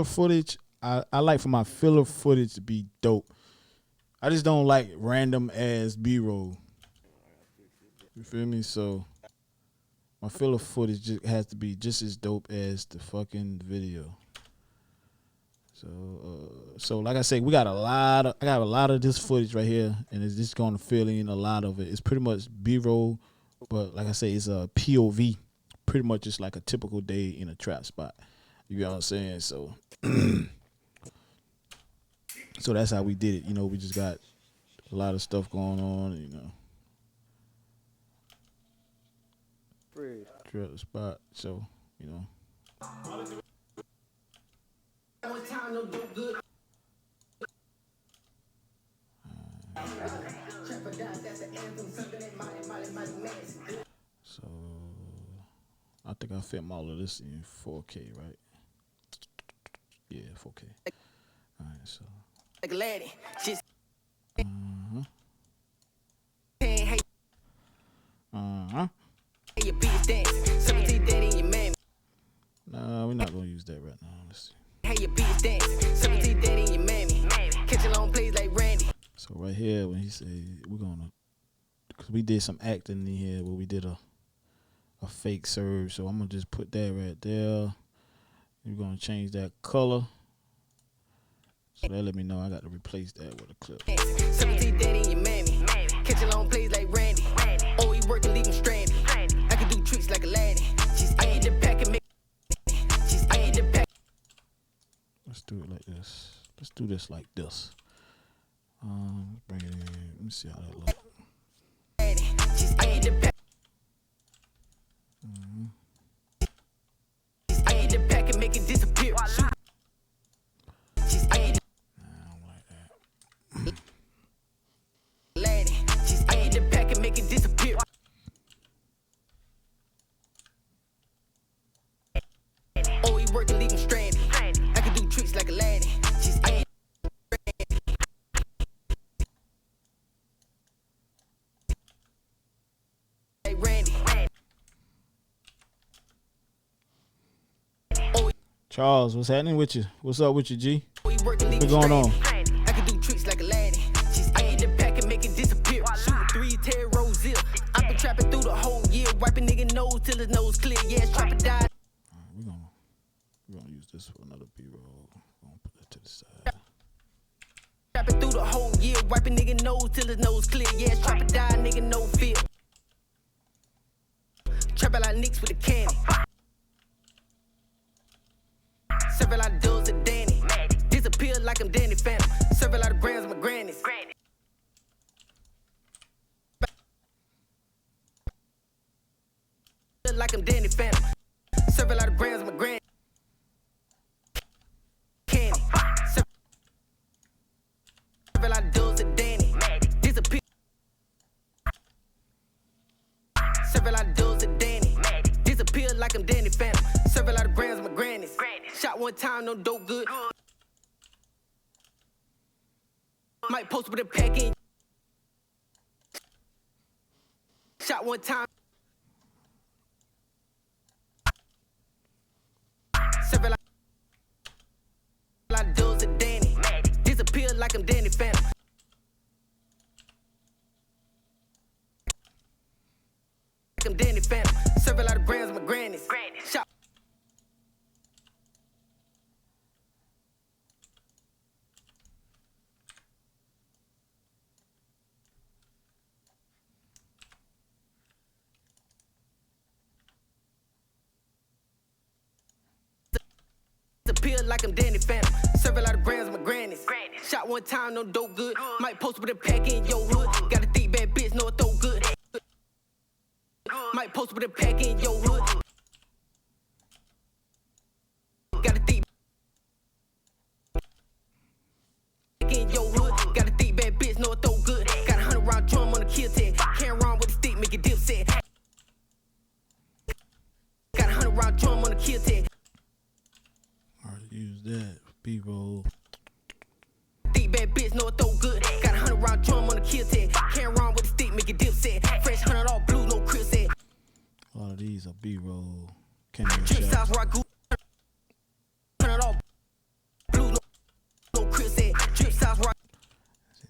footage, I like for my filler footage to be dope. I just don't like random ass B-roll. You feel me? So my filler footage just has to be just as dope as the fucking video. So like I say, I got a lot of this footage right here, and it's just going to fill in a lot of it. It's pretty much B-roll, but like I say, it's a POV, pretty much just like a typical day in a trap spot. You know what I'm saying? So, so that's how we did it. You know, we just got a lot of stuff going on. You know, trap spot. So you know. So I think I film all of this in 4K, right? Yeah, 4K. All right, so. like a laddie. She's Uh huh. hey, your bitch dance. 17 daddy and your mammy. Nah, we're not gonna use that right now. Let's see. Hey, your bitch dance. 17 daddy and your mammy. Catching long plays like Randy. So right here, when he said we're gonna, cause we did some acting in here where we did a fake surge. So I'm gonna just put that right there. We're gonna change that color. So that let me know I got to replace that with a clip. 17 daddy and your mammy. Catching long plays like Randy. Oh, he working, leave him stranded. I can do tricks like a laddie. I eat the pack and make. I eat the pack. Let's do it like this. Let's do this like this. Let's bring it in. Let me see how that looks. I eat the pack. I eat the pack and make it disappear. I don't like that. laddie. I eat the pack and make it disappear. Oh, he working, leave him stranded. I can do tricks like a laddie. I like Randy. Charles, what's happening with you? What's up with you, G? Oh, he working, leave What's him going on? stranded. I can do tricks like a laddie. I eat the pack and make it disappear. Shoot 3 Terry Rose zip. I've been trapping through the whole year, wiping nigga nose till his nose clear. Yeah, trap or die. We're gonna use this for another B-roll. Gonna put that to the side. Trapping through the whole year, wiping nigga nose till his nose clear. Yeah, trap or die, nigga no fear. Trap out like nicks with a candy. Serve a lot of dubs at Danny. Disappear like I'm Danny Phantom. Serve a lot of grams of my grannies. Like I'm Danny Phantom. Serve a lot of grams of my granny. Candy. Serve a lot of dubs at Danny. Disappear. Serve a lot of dubs at Danny. Disappear like I'm Danny Phantom. Serve a lot of grams of my grannies. Shot one time, no dope good. Might post with a pack in. Shot one time. Serve a lot of dubs at Danny. Disappear like I'm Danny Phantom. Like I'm Danny Phantom. Serve a lot of grams of my grannies. Shot. like I'm Danny Phantom. Serve a lot of grams, my grannies. Shot one time, no dope good. Might post with a pack in your hood. Got a thick bad bitch, know it throw good. Might post with a pack in your hood. Got a thick in your hood. Got a thick bad bitch, know it throw good. Got 100 round drum on the kill tag. Can't run with the stick, make it dip set. Got 100 round drum on the kill tag. Already use that. B-roll. Thick bad bitch, know it throw good. Got 100 round drum on the kill tag. Can't run with the stick, make it dip set. Fresh 100 all blue, no crib set. A lot of these are B-roll. Can't even Drip shout. size where I grew. 100 all blue, no crib set. Drip size where I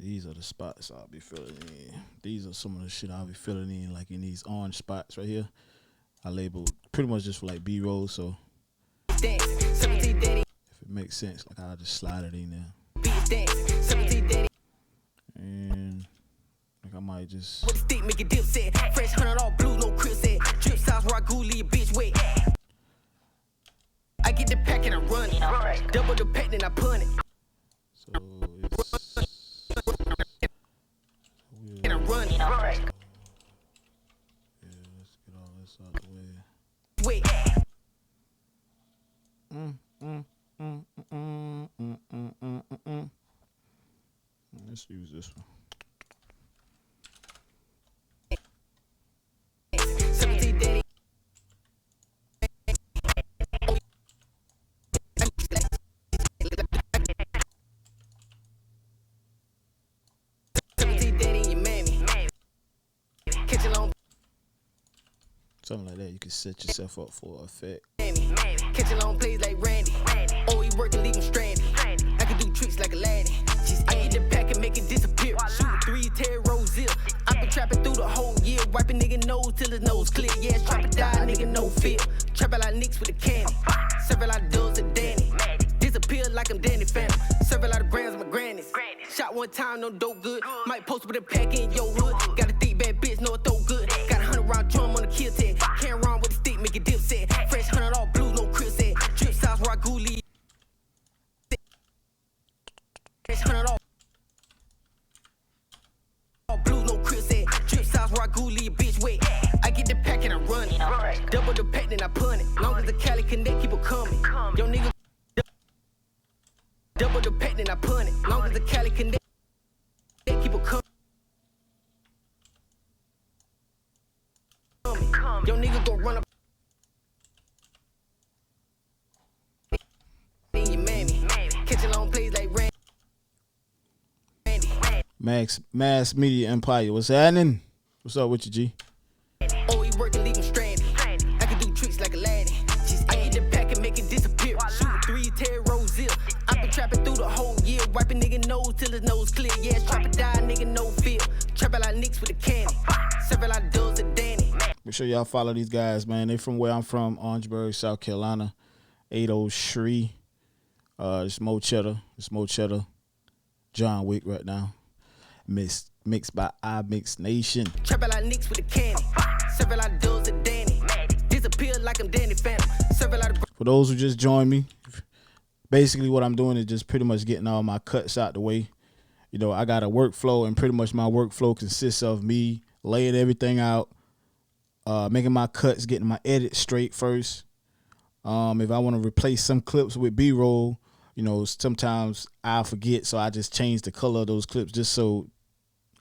These are the spots I'll be filling in. These are some of the shit I'll be filling in, like in these orange spots right here. I labeled pretty much just for like B-roll, so dance. 17 daddy, if it makes sense, like I'll just slide it in there. bitch dance. 17 daddy, And like I might just with the stick, make it dip set. Fresh 100 all blue, no crib set. Drip size where I grew, leave a bitch wet. I get the pack and I run it. Double the pack, then I punt it. so it's And I run it. yeah, let's get all this out of the way. Wait. Let's use this one. 17 daddy. Something like that. You can set yourself up for effect. Catching long plays like Randy. Oh, he working, leave him stranded. I can do tricks like a laddie. I get the pack and make it disappear. Shooting 3 Terry Rose zip. I've been trapping through the whole year. Wiping nigga nose till his nose clear. Yeah, trap or die, nigga, no fear. Trap a lot of nicks with a candy. Serve a lot of dubs and Danny. Disappear like I'm Danny Phantom. Serve a lot of grams, my grannies. Shot one time, no dope good. Might post with a pack in your hood. Got a thick bad bitch, know it throw good. Got 100 round drum on the kill tag. Can't run with the stick, make it dip set. Fresh 100 all blue, no crib set. Drip size where I grew, leave. Fresh 100 all blue, no crib set. Drip size where I grew, leave a bitch wet. I get the pack and I run it. Double the pack, then I punt it. Long as the Cali connect, keep it coming. Yo nigga. Double the pack, then I punt it. Long as the Cali connect, keep it coming. Yo nigga gon' run up in your mammy. Catching long plays like Randy. Mass Media Empire. What's happening? What's up with you, G? Oh, he working, leave him stranded. I can do tricks like a laddie. I get the pack and make it disappear. Shooting 3 Terry Rose zip. I've been trapping through the whole year. Wiping nigga nose till his nose clear. Yeah, trap or die, nigga, no fear. Trap a lot of nicks with a candy. Serve a lot of dubs and Danny. Make sure y'all follow these guys, man. They from where I'm from, Orangeburg, South Carolina. 803. It's Moe Chedda. It's Moe Chedda. John Wick right now. Mixed by iMix Nation. Trap a lot of nicks with a candy. Serve a lot of dubs and Danny. Disappear like I'm Danny Phantom. Serve a lot of. For those who just joined me, basically what I'm doing is just pretty much getting all my cuts out the way. You know, I got a workflow, and pretty much my workflow consists of me laying everything out, making my cuts, getting my edit straight first. If I want to replace some clips with B-roll, you know, sometimes I forget, so I just change the color of those clips just so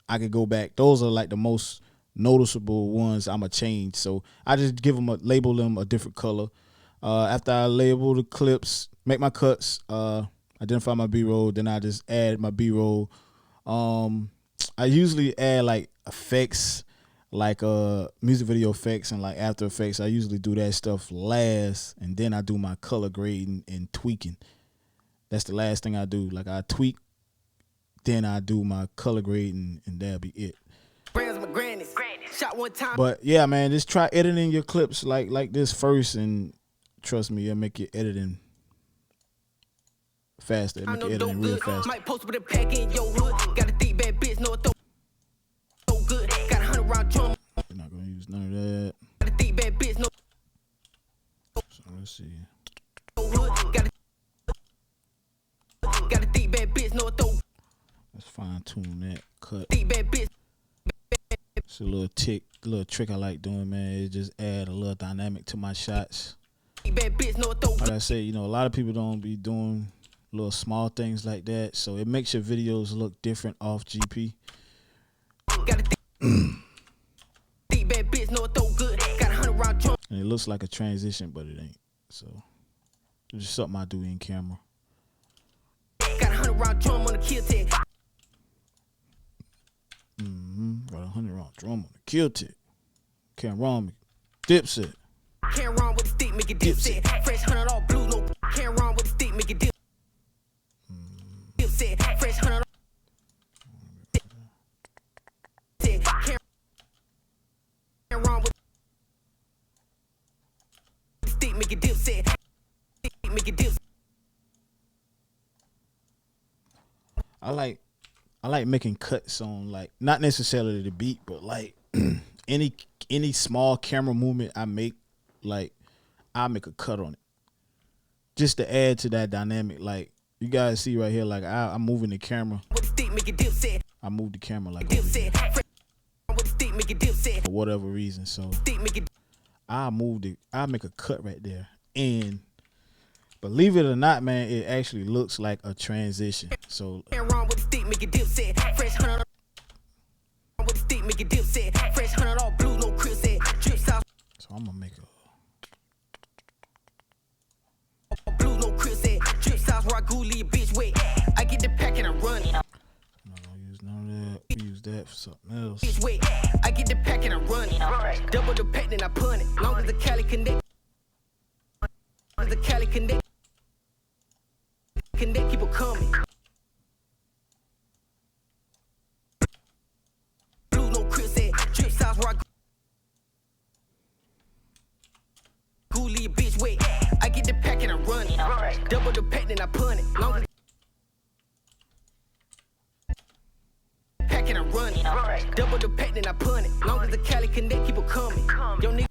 I could go back. Those are like the most noticeable ones I'ma change. So I just label them a different color. After I label the clips, make my cuts, identify my B-roll, then I just add my B-roll. I usually add like effects, like music video effects and like After Effects. I usually do that stuff last, and then I do my color grading and tweaking. That's the last thing I do. Like I tweak, then I do my color grading, and that'll be it. Shot one time. But yeah, man, just try editing your clips like this first, and trust me, it'll make your editing faster. It'll make your editing real fast. Might post with a pack in your hood. Got a thick bad bitch, know it so good. Got 100 round drum. We're not gonna use none of that. Got a thick bad bitch, know So let's see. hood. Got a tune that cut. Deep bad bitch. It's a little trick I like doing, man. It just add a little dynamic to my shots. Deep bad bitch, no throw. Like I say, you know, a lot of people don't be doing little small things like that, so it makes your videos look different off GP. Got a deep bad bitch, no throw good. Got 100 round drum. And it looks like a transition, but it ain't. So it's just something I do in camera. Got 100 round drum on the kill tag. Got 100 round drum on the kill tip. Can't wrong me. Dipset. Can't run with the stick, make it dipset. Fresh 100 all blue, no. Can't run with the stick, make it dipset. Fresh 100 can't run with the stick, make it dipset. Make it dipset. I like making cuts on, like, not necessarily the beat, but like any small camera movement I make, like I make a cut on it just to add to that dynamic. Like you guys see right here, like I'm moving the camera. I move the camera like over here for whatever reason. So I make a cut right there, and believe it or not, man, it actually looks like a transition. So so I'm gonna make a blue, no crib set. Drip sauce, raguli, bitch, wait. I get the pack and I run it. I'm not gonna use none of that. We use that for something else. Bitch, wait. I get the pack and I run it. Double the pack, then I punt it. Long as the Cali connect. The Cali connect. Connect, people coming. Blue, no crib set. Drip sauce, raguli, bitch, wait. I get the pack and I run it. Double the pack, then I punt it. Long as pack and I run it. Double the pack, then I punt it. Long as the Cali connect, people coming. Yo, nigga.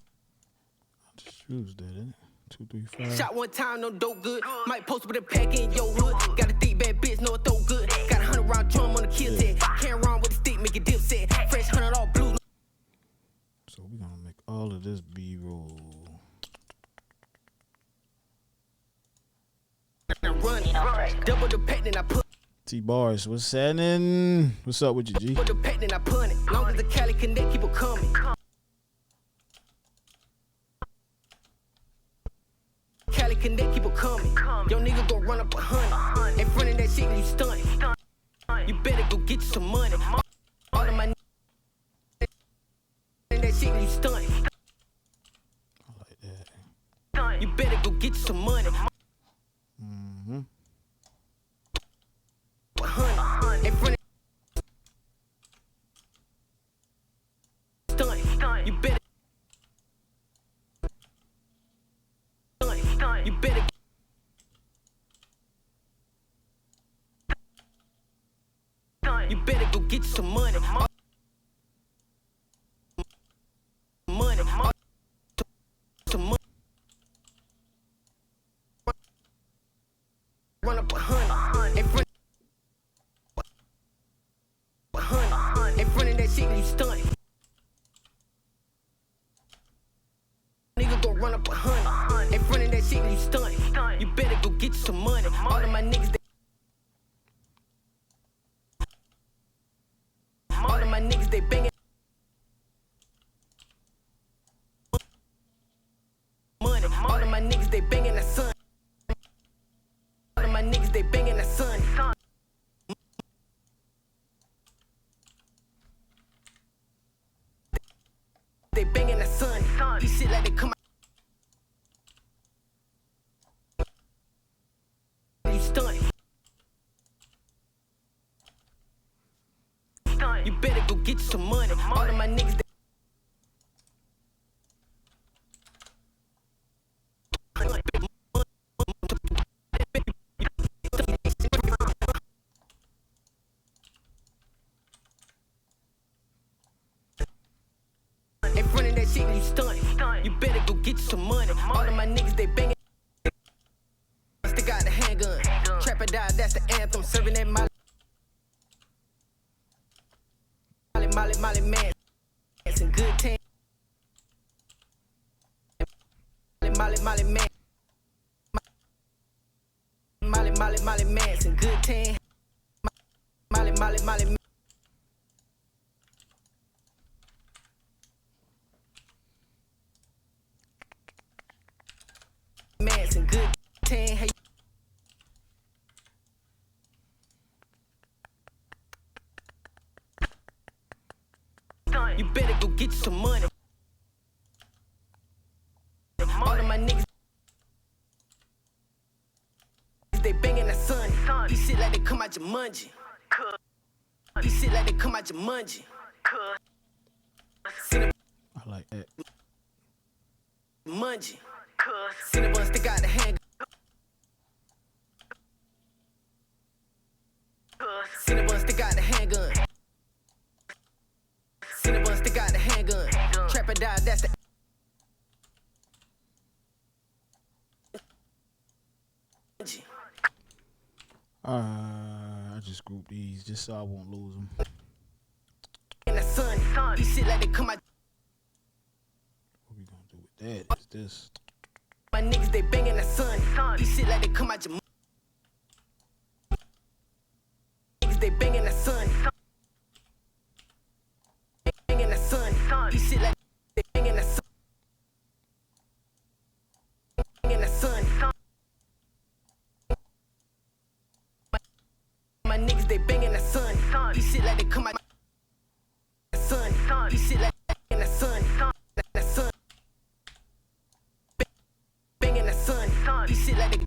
Just use that, innit? 2, 3, 5. Shot one time, no dope good. Might post with a pack in your hood. Got a deep bad bitch, no throw good. Got 100 round drum on the kill tag. Can't run with the stick, make it dipset. Fresh 100 all blue. So we're gonna make all of this B-roll. Run it. Double the pack, then I put T-Bars, what's happening? What's up with you, G? the pack, then I punt it. Long as the Cali connect, people coming. Cali connect, people coming. Yo, nigga go run up 100. In front of that shit, you stunt. You better go get you some money. All of my that shit, you stunt. I like that. You better go get you some money. 100. In front of stunt. You better. You better. You better go get you some money. Money. Some money. Run up 100. In front. 100. In front of that shit, you stunt. Nigga go run up 100. In front of that shit, you stunt. You better go get you some money. All of my niggas, they banging. Money. All of my niggas, they banging the sun. All of my niggas, they banging the sun. They banging the sun. These shit like they come out. You stunt. You better go get you some money. All of my niggas, in front of that shit, you stunt. You better go get you some money. All of my niggas, they banging. Stick out the handgun. Trap or die, that's the anthem. Serving that my. Molly man. Some good tan. Molly man. Molly man. Some good tan. Molly man. Some good tan. Hey. You better go get you some money. All of my niggas, they banging the sun. These shit like they come out your mungie. These shit like they come out your mungie. I like that. Mungie. Cinnabon stick out the hand. Cinnabon stick out the handgun. Cinnabon stick out the handgun. Trapper die, that's the. I just grouped these just so I won't lose them. In the sun, these shit like they come out. What we gonna do with that? Is this? My niggas they banging the sun. These shit like they come out your. Niggas they banging the sun. Banging the sun. These shit like they banging the sun. Banging the sun. My niggas they banging the sun. These shit like they come out the sun. These shit like in the sun. The sun. Banging the sun. These shit like they.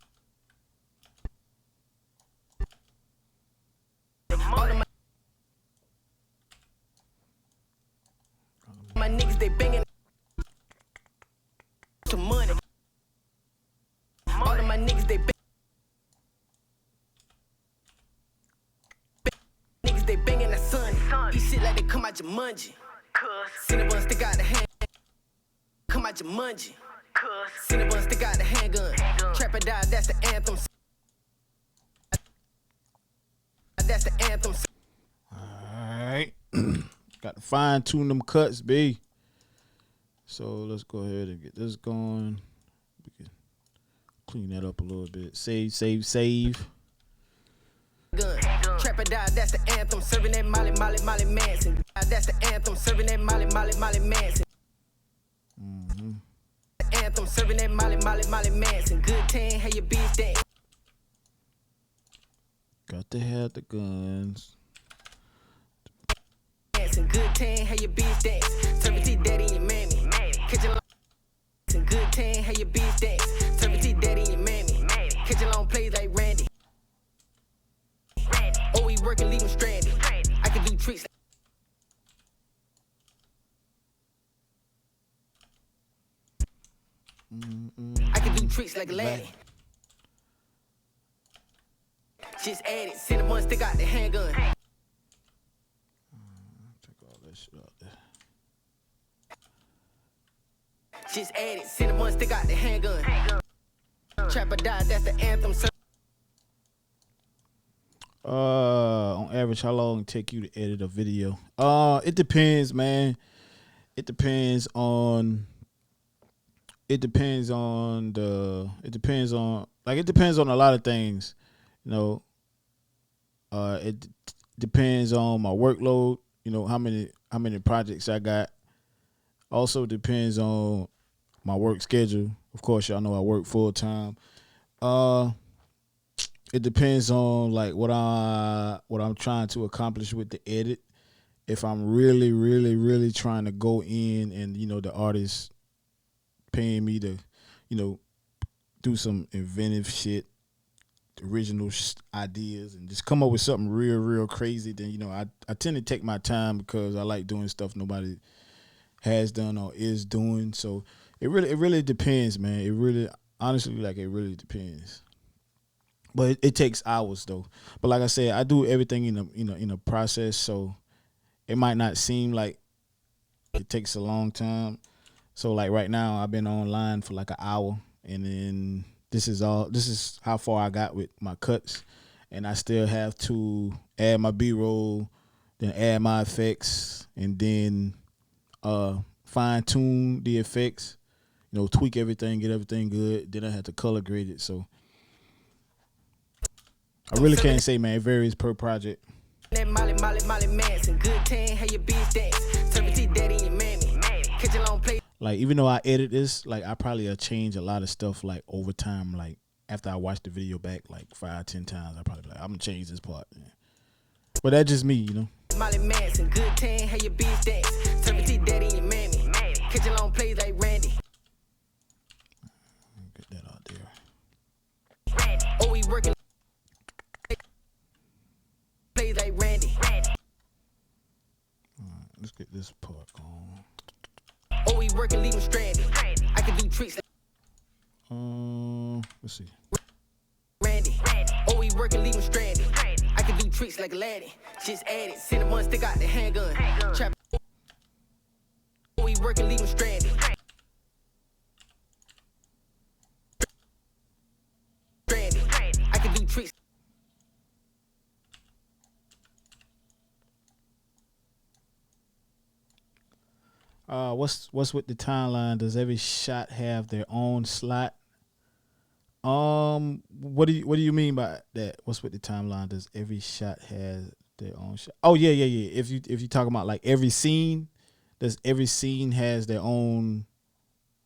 All of my niggas they banging some money. All of my niggas they bang. Niggas they banging the sun. These shit like they come out your mungie. Cinnabon stick out the hand. Come out your mungie. Cinnabon stick out the handgun. Trapper die, that's the anthem. That's the anthem. Alright. Got to fine tune them cuts, B. So let's go ahead and get this going. We can clean that up a little bit. Save. Gun. Trapper die, that's the anthem. Serving that Molly Manson. That's the anthem. Serving that Molly Manson. The anthem. Serving that Molly Manson. Good tan, how your bitch dance. Got to have the guns. Good tan, how your bitch dance. Turpentine daddy and your mammy. Catch a long. Good tan, how your bitch dance. Turpentine daddy and your mammy. Catch a long plays like Randy. Oh, he working, leave him stranded. I can do tricks. I can do tricks like a laddie. Just add it. Cinnabon stick out the handgun. Take all that shit out there. Just add it. Cinnabon stick out the handgun. Trapper die, that's the anthem. On average, how long it take you to edit a video? It depends, man. It depends on a lot of things, you know. It depends on my workload, you know, how many projects I got. Also depends on my work schedule. Of course, y'all know I work full time. It depends on like what I'm trying to accomplish with the edit. If I'm really trying to go in and, you know, the artist paying me to, you know, do some inventive shit, original ideas, and just come up with something real crazy, then, you know, I tend to take my time because I like doing stuff nobody has done or is doing. So it really depends, man. It really depends. But it takes hours though. But like I said, I do everything in a process, so it might not seem like it takes a long time. So like right now, I've been online for like an hour, and then this is how far I got with my cuts, and I still have to add my B-roll, then add my effects, and then fine tune the effects. You know, tweak everything, get everything good. Then I had to color grade it. So I really can't say, man. It varies per project. That Molly Manson, good 10, how your bitch dance. Turpentine daddy and your mammy. Catch a long play. Like, even though I edit this, like, I probably change a lot of stuff, like, over time. Like, after I watch the video back, like, 5-10 times, I probably be like, I'm gonna change this part. Yeah. But that's just me, you know. Molly Manson, good 10, how your bitch dance. Turpentine daddy and your mammy. Catch a long plays like Randy. Get that out there. Oh, we working. Plays like Randy. Let's get this part going. Oh, we working, leave him stranded. I can do tricks like Let's see. Randy. Oh, we working, leave him stranded. I can do tricks like a laddie. Just add it. Cinnamon stick out the handgun. Trap. Oh, we working, leave him stranded. Stranded. I can do tricks. What's with the timeline? Does every shot have their own slot? What do you mean by that? What's with the timeline? Does every shot have their own shot? Oh yeah. If you talk about like every scene, does every scene has their own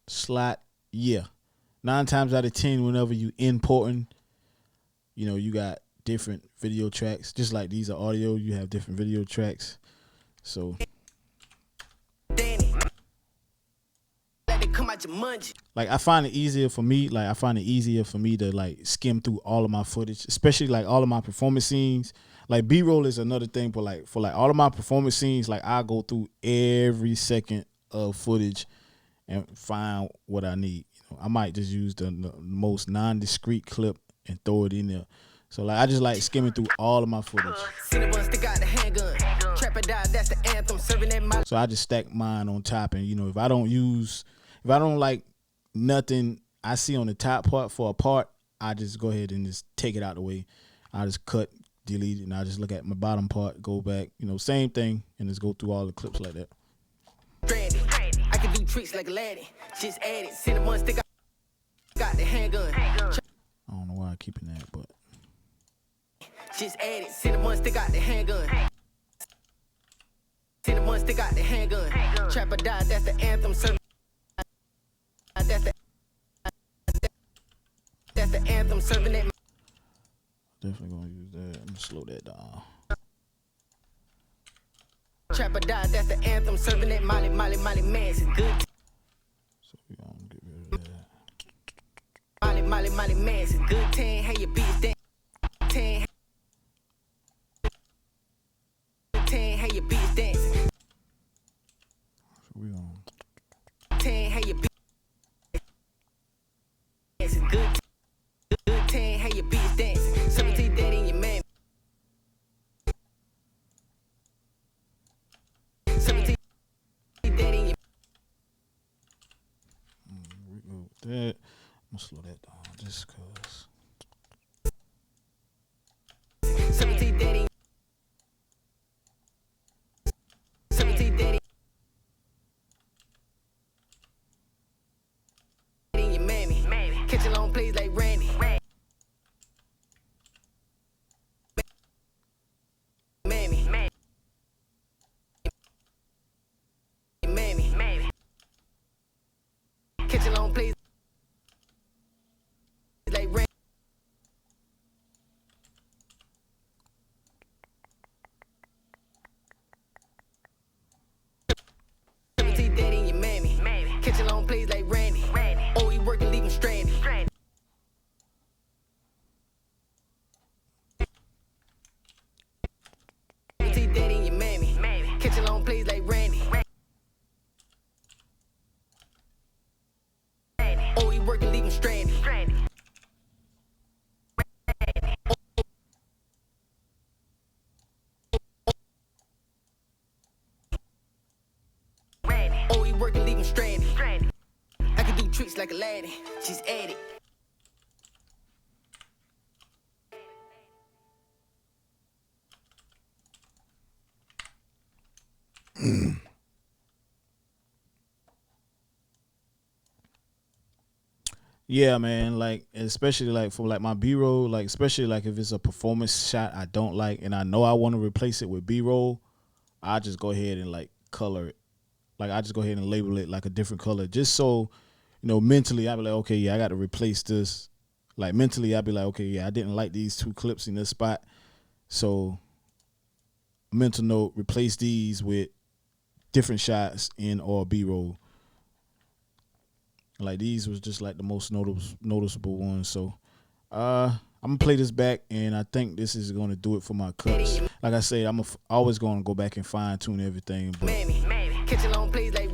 slot? Yeah. 9 times out of 10, whenever you importing, you know, you got different video tracks. Just like these are audio, you have different video tracks. So Danny. Let it come out your munch. like I find it easier for me to like skim through all of my footage, especially like all of my performance scenes. Like B-roll is another thing, but like for like all of my performance scenes, like I go through every second of footage and find what I need. You know, I might just use the most non-discrete clip and throw it in there. So like I just like skimming through all of my footage. Cinnamon stick out the handgun. Trap or die, that's the anthem. Serving that Molly. So I just stack mine on top, and you know, if I don't like nothing I see on the top part for a part, I just go ahead and just take it out the way. I just cut, delete it, and I just look at my bottom part, go back, you know, same thing, and just go through all the clips like that. Stranded. I can do tricks like a laddie. Just add it. Cinnamon stick out the handgun. I don't know why I'm keeping that, but Just add it. Cinnamon stick out the handgun. Cinnamon stick out the handgun. Trap or die, that's the anthem. Serving. That's the anthem. Serving that. definitely gonna use that. I'm gonna slow that down. Trap or die, that's the anthem. Serving that Molly Manson. Good. So we gonna get rid of that. Molly Manson. Good 10, how your bitch dance. 10, how your bitch dance. So we gonna 10, how your bitch dance. Good 10, how your bitch dance. 17 daddy and your man. 17 daddy and your we go with that. I'm gonna slow that down just cause. 17 daddy. 17 daddy. And your mammy. Catching long plays like Randy. Mammy. Your mammy. Catching long plays like Randy. Daddy and your mammy. Catching long plays like Randy. Oh, he working, leave him stranded. Daddy and your mammy. Catching long plays like Randy. Oh, he working, leave him stranded. Oh, he working, leave him stranded. I can do tricks like a laddie. Just add it. Yeah, man. Like especially like for like my B-roll, like especially like if it's a performance shot I don't like and I know I want to replace it with B-roll, I just go ahead and like color it. Like I just go ahead and label it like a different color, just so mentally I'd be like, okay, yeah, I got to replace this. Like mentally I'd be like, okay, yeah, I didn't like these two clips in this spot, so mental note, replace these with different shots in or B-roll. Like these was just like the most noticeable ones. So I'm gonna play this back, and I think this is gonna do it for my cuts. Like I said, I'm always gonna go back and fine tune everything, but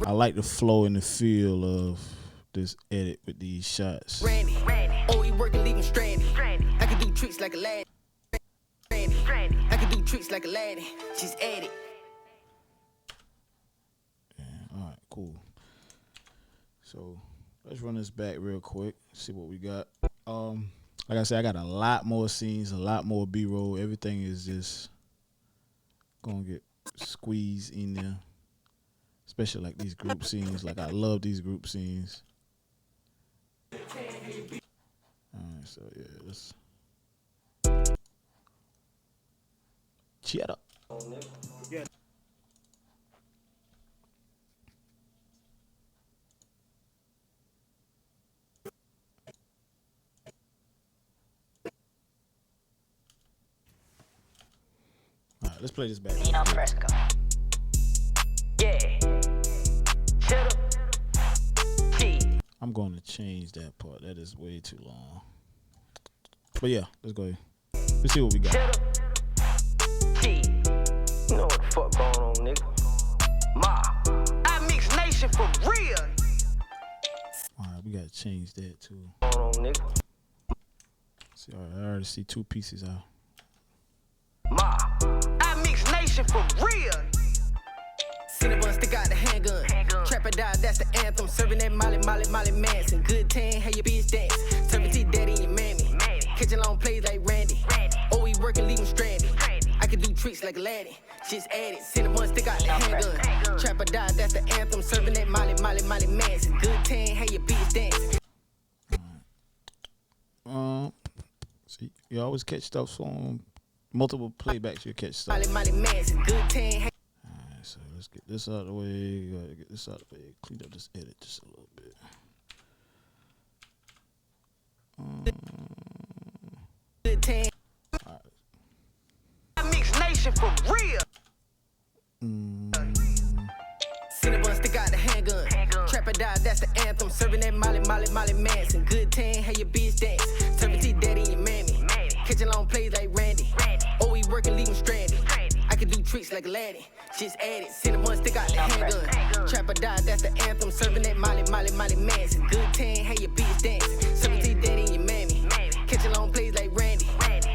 I like the flow and the feel of this edit with these shots. Randy. Oh, he working, leave him stranded. I can do tricks like a lad. I can do tricks like a laddie. Just edit. Yeah, all right, cool. So let's run this back real quick. See what we got. Like I said, I got a lot more scenes, a lot more B-roll. Everything is just gonna get squeezed in there. Especially like these group scenes. Like I love these group scenes. Alright, so yeah, let's Chedda. Alright, let's play this back. Nino Fresco. Yeah. Chedda. T. I'm going to change that part. That is way too long. But yeah, let's go ahead. Let's see what we got. Chedda. T. You know what the fuck going on, nigga? Ma. I mix nation for real. Alright, we gotta change that too. Going on, nigga? See, alright, I already see two pieces out. Ma. I mix nation for real. Cinnabon stick out the handgun. Trap or die, that's the anthem. Serving that Molly Manson. Good tan, how your bitch dance. Serving daddy and your mammy. Catching long plays like Randy. Oh, he working, leave him stranded. I can do tricks like a laddie. Just add it. Cinnabon stick out the handgun. Trap or die, that's the anthem. Serving that Molly Manson. Good tan, how your bitch dance. See, you always catch stuff on multiple playbacks. You catch stuff. Molly Manson. Good tan. Alright, so let's get this out of the way. Gotta get this out of the way. Clean up this edit just a little bit. Good tan. I mix nation for real. Cinnabon stick out the handgun. Trap or die, that's the anthem. Serving that Molly Manson. Good tan, how your bitch dance. Serving daddy and your mammy. Catching long plays like Randy. Oh, he working, leave him stranded. I can do tricks like a laddie. Just add it. Cinnabon stick out the handgun. Trap or die, that's the anthem. Serving that Molly Manson. Good tan, how your bitch dance. Serving daddy and your mammy. Catching long plays like Randy.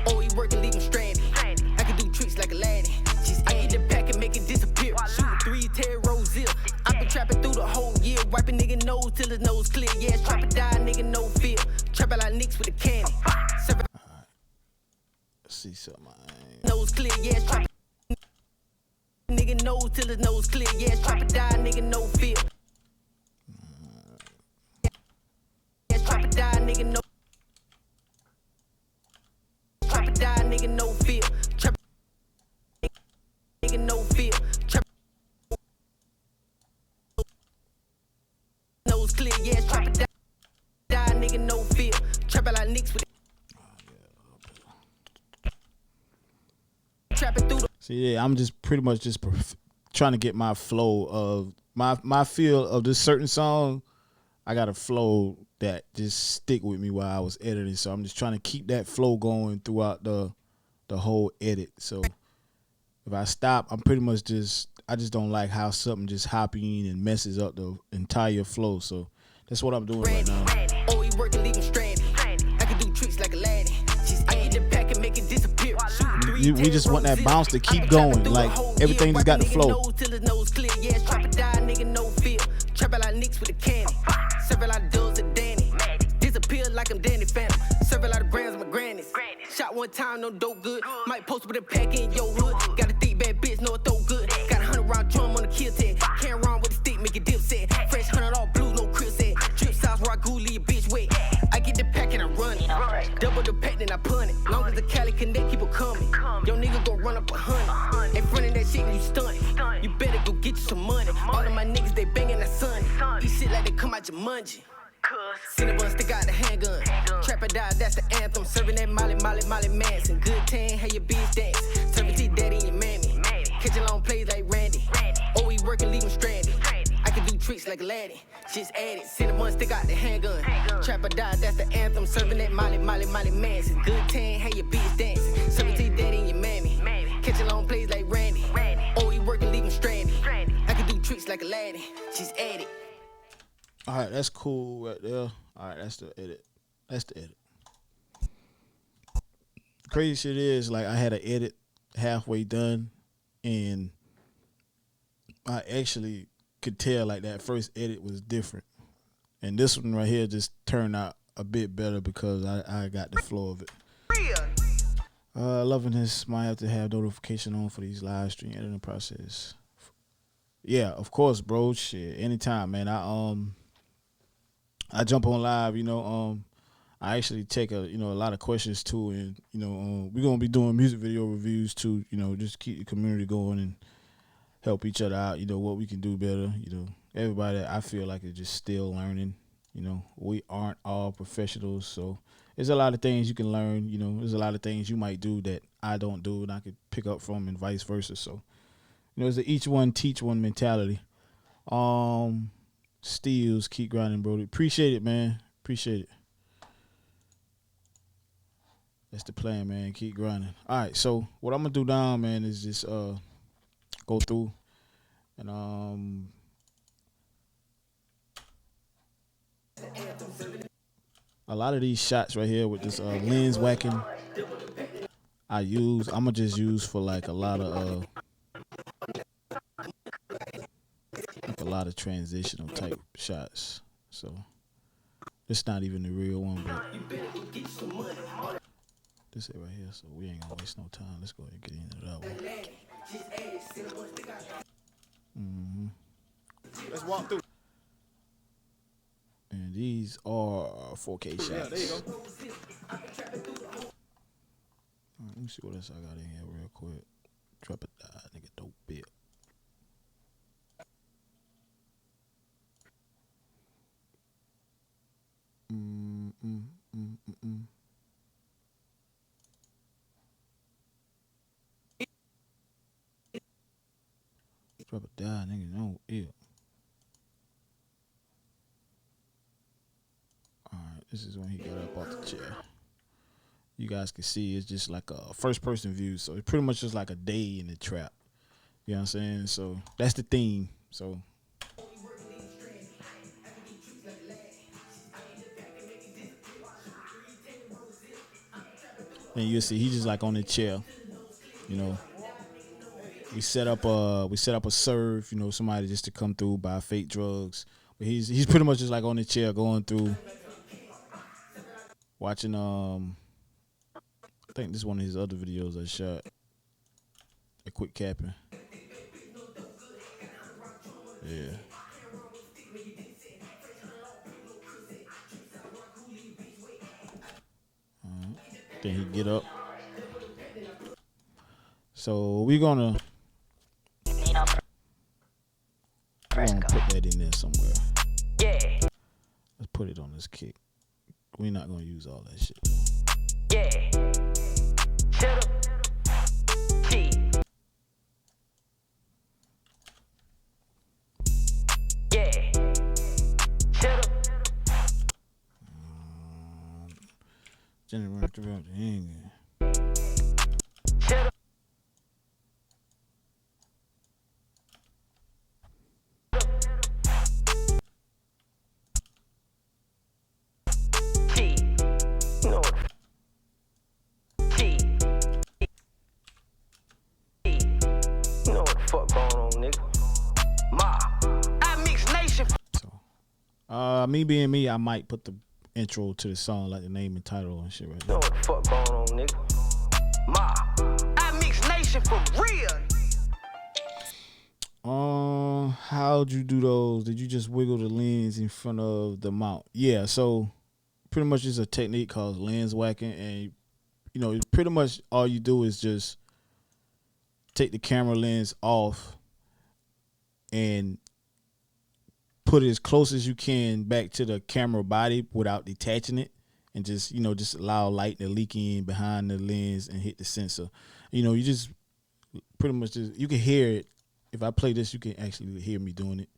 Oh, he working, leave him stranded. I can do tricks like a laddie. Just I get the pack and make it disappear. Shoot 3 Terry Rose zip. I've been trapping through the whole year. Wiping nigga nose till his nose clear. Yeah, trap or die, nigga no fear. Trap out like Knicks with a candy. Serving Let's see something. nose clear. Yeah, trap nigga nose till his nose clear. Yeah, trap or die, nigga no fear. Yeah, trap or die, nigga no. Trap or die, nigga no fear. Trap nigga no fear. Trap nose clear. Yeah, trap or die, nigga no fear. Trap out like Knicks with trapping through the. See, yeah, I'm just pretty much just trying to get my flow of my feel of this certain song. I got a flow that just stick with me while I was editing, so I'm just trying to keep that flow going throughout the whole edit. So if I stop, I'm pretty much I just don't like how something just hopping and messes up the entire flow. So that's what I'm doing right now. Oh, he working, leave him stranded. I can do tricks like a laddie. I get the pack and make it disappear. We just want that bounce to keep going. Like everything just got the flow. Till his nose clear. Yeah, trap or die, nigga no fear. Trap out like Knicks with a candy. Serve a lot of dubs of Danny. Disappear like I'm Danny Phantom. Serve a lot of grams of my grannies. Shot one time, no dope good. Might post with a pack in your hood. Got a thick bad bitch, know it throw good. Got a 100-round drum on the kill tag. Can't run with a stick, make it dip set. Fresh 100 all blue, no crib set. Drip sauce, ragu, leave a bitch wet. back, then I punt it. Long as the Cali connect, keep it coming. Yo nigga gon' run up 100. Ain't frontin' that shit, you stuntin'. You better go get you some money. All of my niggas, they bangin' that sunny. These shit like they come out your mungie. Cinnabon stick out the handgun. Trap or die, that's the anthem. Serving that Molly Manson. Good tan, how your bitch dance. Turpentine daddy and your mammy. Catching long plays like Randy. Oh, we working, leave him stranded. I can do tricks like a laddie. Just add it. Cinnabon stick out the handgun. Trap or die, that's the anthem. Serving that Molly Manson. Good tan, how your bitch dance. Turpentine daddy and your mammy. Catching long plays like Randy. Oh, we working, leave him stranded. I can do tricks like a laddie. Just add it. All right, that's cool right there. All right, that's the edit. Crazy shit is, like, I had an edit halfway done, and I actually could tell, like, that first edit was different. And this one right here just turned out a bit better because I got the flow of it. Loving this. Might have to have notification on for these live stream editing process. Yeah, of course, bro. Shit, anytime, man. I jump on live, I actually take a lot of questions too, and we're gonna be doing music video reviews too, just keep the community going and help each other out, what we can do better, everybody I feel like is just still learning, we aren't all professionals, so there's a lot of things you can learn, there's a lot of things you might do that I don't do and I could pick up from and vice versa, so it's an each one teach one mentality. Steals, keep grinding, bro. Appreciate it, man. Appreciate it. That's the plan, man. Keep grinding. All right, so what I'm gonna do now, man, is just go through and a lot of these shots right here with this lens whacking I'm gonna just use for like a lot of transitional type shots. So it's not even the real one, but this it right here. So we ain't gonna waste no time. Let's go ahead and get into that one. Let's walk through. And these are 4K shots. Yeah, there you go. Let me see what else I got in here real quick. Drop it, nigga, dope bit. Drop it down, nigga. No, ew. Alright, this is when he got up off the chair. You guys can see it's just like a first person view, so it's pretty much just like a day in the trap. You know what I'm saying? So that's the theme. So and you'll see he's just like on the chair, We set up a serve, somebody just to come through, buy fake drugs. But he's pretty much just like on the chair going through, watching I think this is one of his other videos I shot. A quick capping. Yeah. Then he get up. So we're gonna put that in there somewhere. Yeah. Let's put it on this kick. We're not gonna use all that shit. Yeah. Shut up. T. Yeah. Shut up. Jenny running throughout the hang. Shut up. T. You know what? T. You know what the fuck going on, nigga? Ma. I mix nation. So, me being me, I might put the intro to the song, like the name and title and shit right You know there. what the fuck going on, nigga? Ma. I mix nation for real. How'd you do those? Did you just wiggle the lens in front of the mount? Yeah, so pretty much it's a technique called lens whacking, and you know, pretty much all you do is just take the camera lens off and put it as close as you can back to the camera body without detaching it, and just, you know, just allow light to leak in behind the lens and hit the sensor. You know, you just pretty much just, you can hear it. If I play this, you can actually hear me doing it.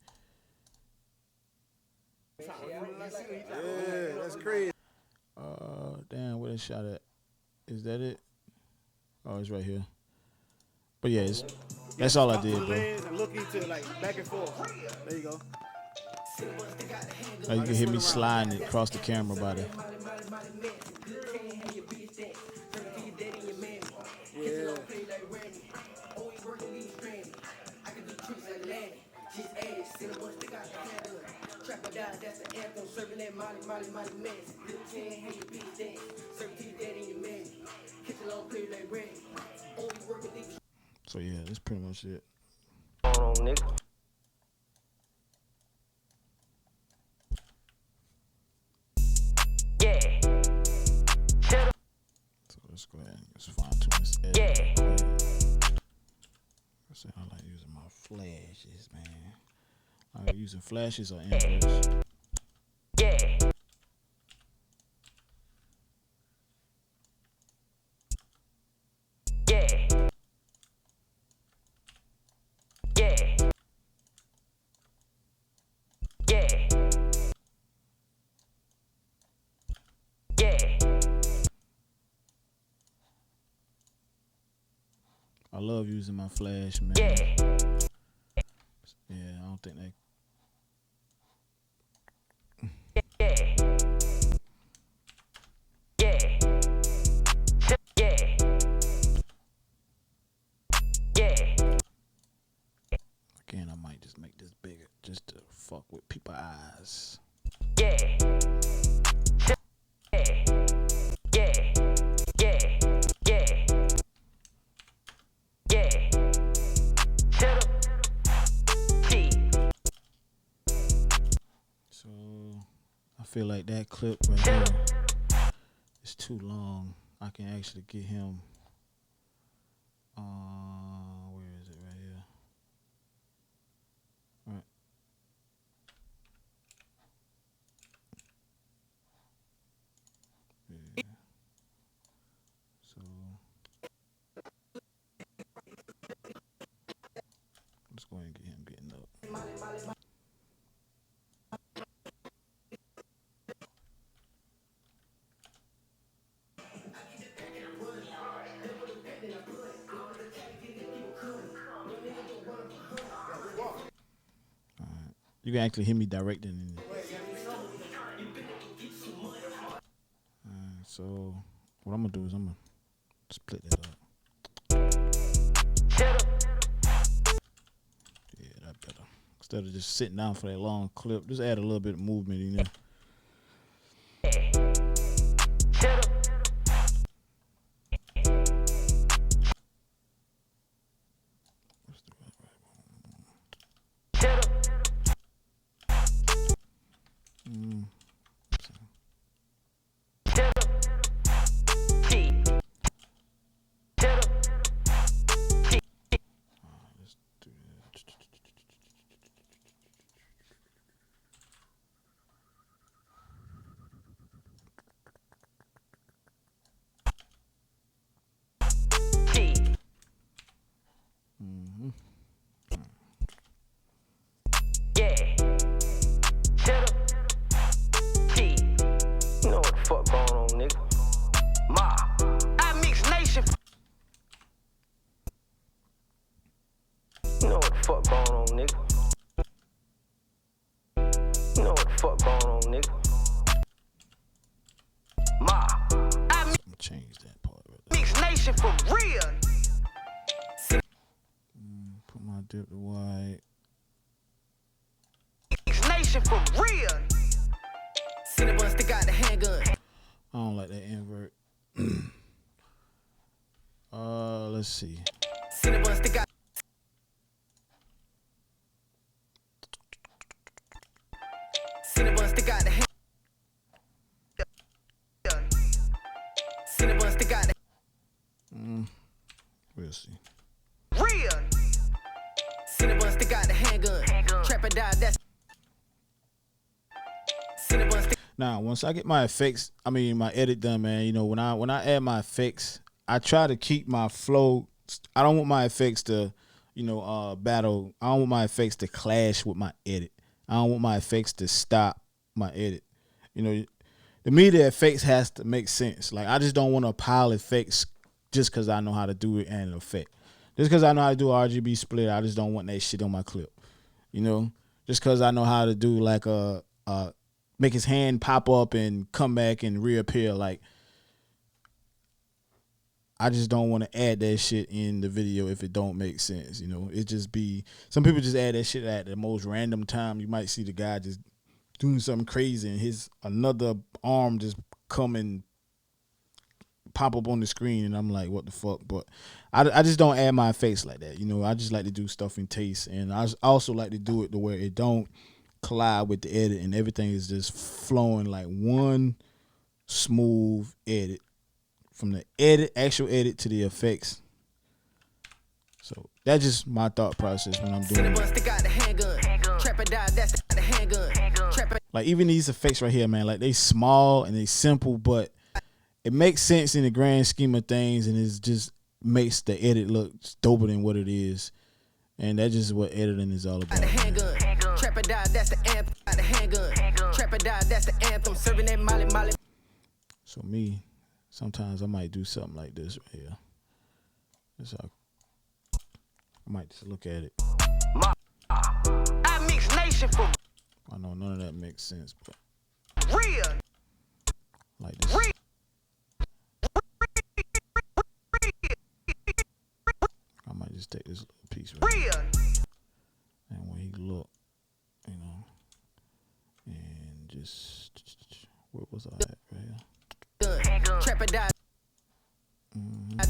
Yeah, that's crazy. Damn, where that shot at? Is that it? Oh, it's right here. But yeah, that's all I did, bro. And looking to like back and forth. There you go. Like, you can hear me sliding it across the camera body. Yeah. So yeah, that's pretty much it. Going on, nigga. Yeah. So let's go ahead and just fine tune this edit. Yeah. I said I like using my flashes, man. I like using flashes or inverts. Yeah. Yeah. Yeah. Yeah. Yeah. I love using my flash, man. Yeah. Yeah, I don't think they. Yeah. Yeah. Yeah. Yeah. Again, I might just make this bigger just to fuck with people's eyes. Yeah. Yeah. Yeah. Yeah. Yeah. Yeah. So I feel like that clip right there is too long. I can actually get him. Where is it? Right here. All right. Yeah. So let's go ahead and get him getting up. You can actually hear me directing. So what I'm gonna do is I'm gonna split that up. Yeah, that better. Instead of just sitting down for that long clip, just add a little bit of movement in there. You know what the fuck going on, nigga? Ma, I mix nation. You know what the fuck going on, nigga? You know what the fuck going on, nigga? Ma, I I'm gonna change that part right there. mix nation for real. Put my dip to white. Mix nation for real. Cinnabon stick out the handgun. I don't like that invert. Let's see. Cinnabon stick out. Cinnabon stick out the hand. Cinnabon stick out the. Now, once I get my effects, I mean my edit done, man. You know, when I add my effects, I try to keep my flow. I don't want my effects to, battle. I don't want my effects to clash with my edit. I don't want my effects to stop my edit. You know, to me, the effects has to make sense. Like, I just don't want to pile effects just because I know how to do it and effect. Just because I know how to do RGB split, I just don't want that shit on my clip. You know, just because I know how to do like make his hand pop up and come back and reappear. Like, I just don't want to add that shit in the video if it don't make sense. You know, it just be, some people just add that shit at the most random time. You might see the guy just doing something crazy and his another arm just come and pop up on the screen, and I'm like, what the fuck? But I just don't add my effects like that. You know, I just like to do stuff in taste, and I also like to do it the way it don't collide with the edit, and everything is just flowing like one smooth edit from the actual edit to the effects. So that's just my thought process when I'm doing it. Like, even these effects right here, man, like, they small and they simple, but it makes sense in the grand scheme of things, and it just makes the edit look doper than what it is. And that's just what editing is all about. So me, sometimes I might do something like this right here. That's how I might just look at it. I know none of that makes sense, but like this. I might just take this little piece right here. And when he look, you know, and just, where was I at right here?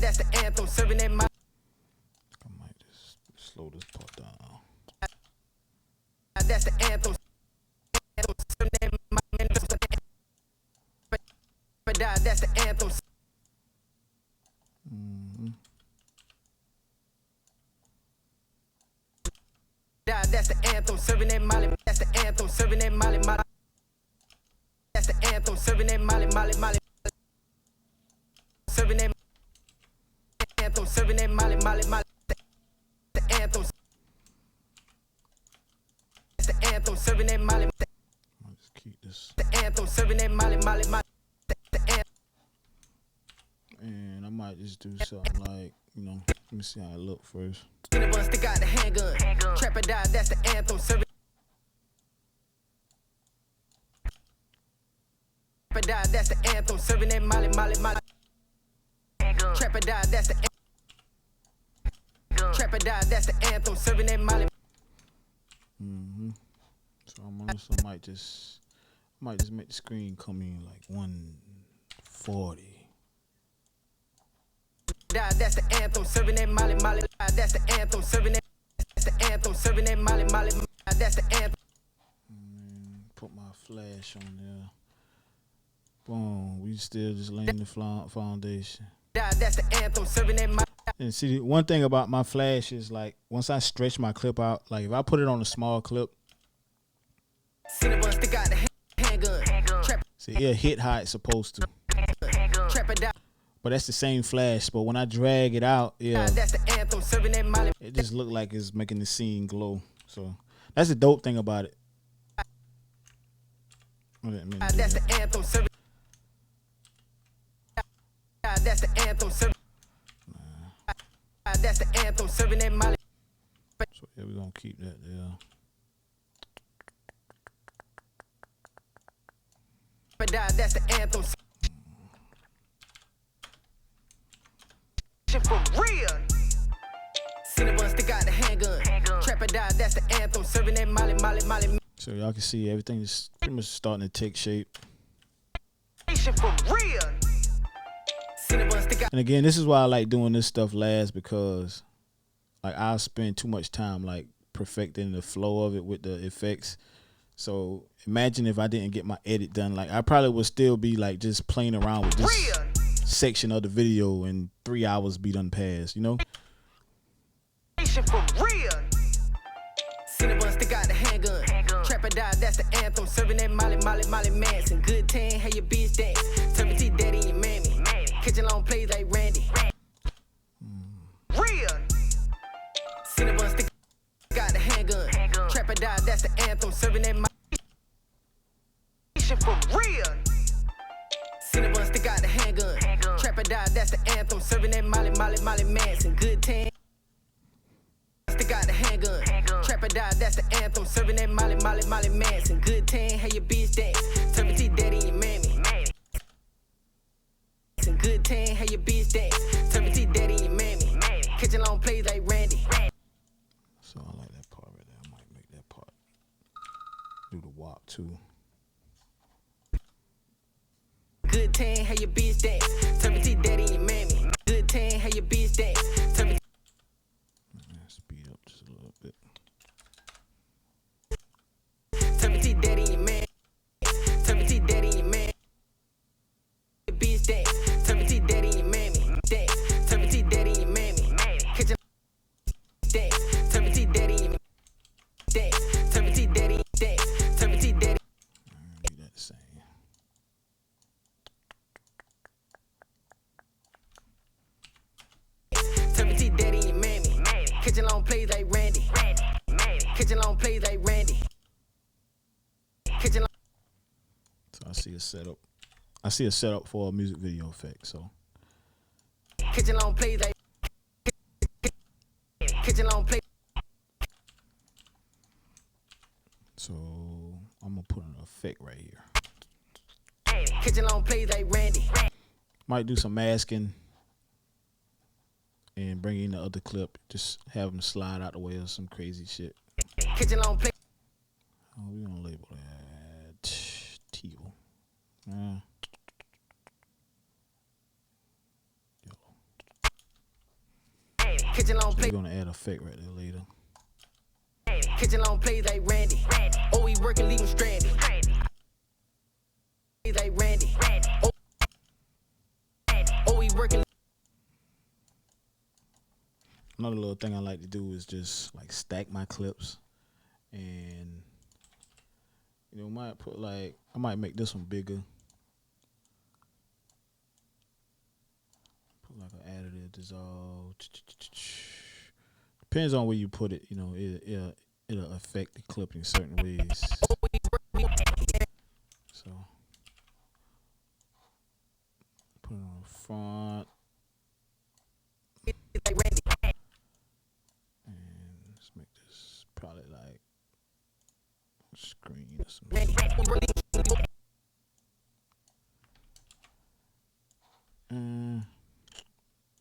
That's the anthem serving in my. I might just slow this part down. That's the anthem. That's the anthem. That's the anthem serving in Mali. That's the anthem serving in Mali. That's the anthem serving in Mali. Serving in anthem serving in Mali. The anthem. That's the anthem serving in Mali. I'll just keep this. The anthem serving in Mali. And I might just do something like, you know, let me see how it look first. Stick out the handgun. Trapper die, that's the anthem serving. Trapper die, that's the anthem serving in Mali. Trapper die, that's the Trapper die, that's the anthem serving in Mali. So I'm also might just make the screen come in like 140. That's the anthem serving in Mali. That's the anthem serving in. That's the anthem serving in Mali. That's the anthem. Put my flash on there. Boom. We still just laying the foundation. That's the anthem serving in Mali. And see, one thing about my flash is, like, once I stretch my clip out, like if I put it on a small clip, see, it'll hit how it's supposed to. But that's the same flash. But when I drag it out, yeah, it just look like it's making the scene glow. So that's the dope thing about it. That's the anthem. That's the anthem. That's the anthem serving in Mali. So yeah, we're gonna keep that there. That's the anthem. For real. Stick out the handgun. Trapper die, that's the anthem serving in Mali. So y'all can see everything is pretty much starting to take shape. For real. And again, this is why I like doing this stuff last, because like I'll spend too much time like perfecting the flow of it with the effects. So imagine if I didn't get my edit done, like I probably would still be like just playing around with this section of the video and 3 hours be done past, you know? For real. Stick out the handgun. Trapper die, that's the anthem. anthem. Serving that Molly Manson. Good 10, how your bitch dance. Turpentine daddy and your mammy. Catching long plays like Randy. Real. Cinnabon stick got the handgun. Trap or die, that's the anthem. Serving that Nation for real. Cinnabon stick got the handgun. Trap or die, that's the anthem. Serving that Molly Manson. Good 10. Stick out the handgun. Trap or die, that's the anthem. Serving that Molly Manson. Good 10, how your bitch dance. Turpentine daddy and your mammy. Good 10, how your bitch dance. Turpentine daddy and your mammy. Catching long plays like Randy. So I like that part right there. I might make that part. Do the walk too. Good 10, how your bitch dance. Turpentine daddy and your mammy. Good 10, how your bitch dance. Turpentine Speed up just a little bit. daddy and your mammy. Turpentine daddy and your mammy. Bitch dance. Turpentine daddy and your mammy. Dance. Turpentine daddy and your mammy. Catching dance. Turpentine daddy and your dance. Turpentine daddy dance. Turpentine daddy. Be that same. Turpentine daddy and your mammy. Catching long plays like Randy. Catching long plays like Randy. Catching long. So I see a setup. I see a setup for a music video effect. So Catching long plays like. Catching long plays. so I'm gonna put an effect right here. Catching long plays like Randy. Might do some masking and bring in the other clip. Just have them slide out the way of some crazy shit. Catching long plays. Oh, we gonna label that teal. Catching long We're plays. gonna add effect right there later. Catching long plays like Randy. Oh, he working, leave him stranded. Like Randy. Oh, he working. Another little thing I like to do is just like stack my clips, and might put like I might make this one bigger. Put like an additive dissolve. Depends on where you put it. It'll affect the clip in certain ways. So put it on the front. And let's make this probably like screen or something.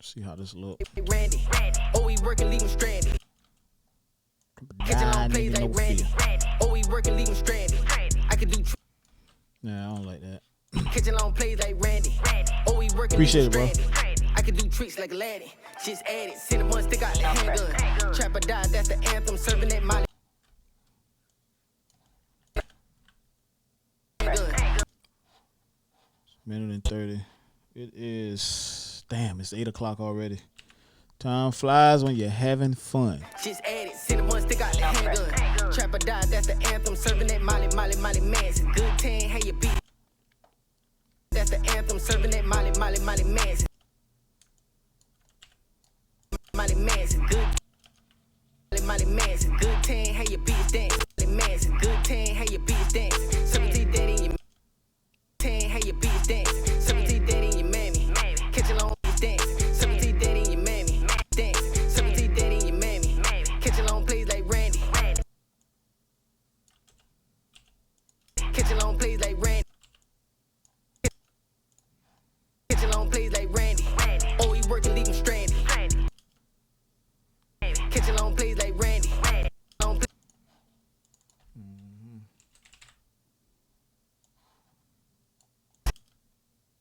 See how this look. Randy. Oh, he working, leave him stranded. Catching long plays like Randy. Oh, he working, leave him stranded. I could do. Nah, I don't like that. Catching long plays like Randy. Oh, he working. Appreciate it, bro. I could do tricks like a laddie. Just add it. Cinnamon stick out the handgun. Trap or die, that's the anthem. Serving that Molly. Minute and 30. It is, damn, it's 8 o'clock already. Time flies when you're having fun. Just add it. Cinnamon stick out the handgun. Trap or die, that's the anthem. Serving that Molly Manson. Good 10, how you beat. That's the anthem. Serving that Molly Manson. Molly Manson. Good. Molly Manson. Good 10, how you beat dance. Molly Manson. Good 10, how you beat dance. 17 daddy and your 10, how you beat dance. 17 daddy and your mammy. Catch along dance. 17 daddy and your mammy. Dance. 17 daddy and your mammy. Catch along plays like Randy. Catch along plays like Randy. Catch along plays like Randy. Oh, he working, leave him stranded. Catch along plays like Randy.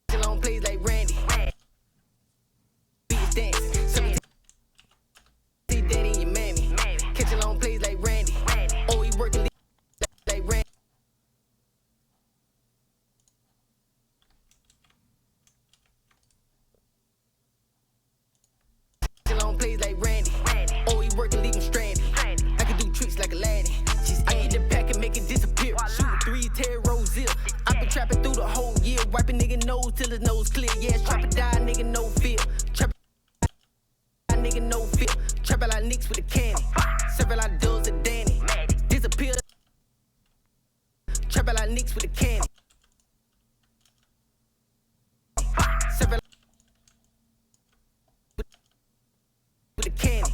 Catch along plays like Randy. Beat dance. 17 daddy and your mammy. Catch along plays like Randy. Oh, he working, leave like Randy. trapping through the whole year. Wiping nigga nose till his nose clear. Yeah, trap or die, nigga, no fear. Trap nigga, no fear. Trap like Knicks with a candy. Several like Dubs and Danny. Disappear. Trap like Knicks with a candy. Several with a candy.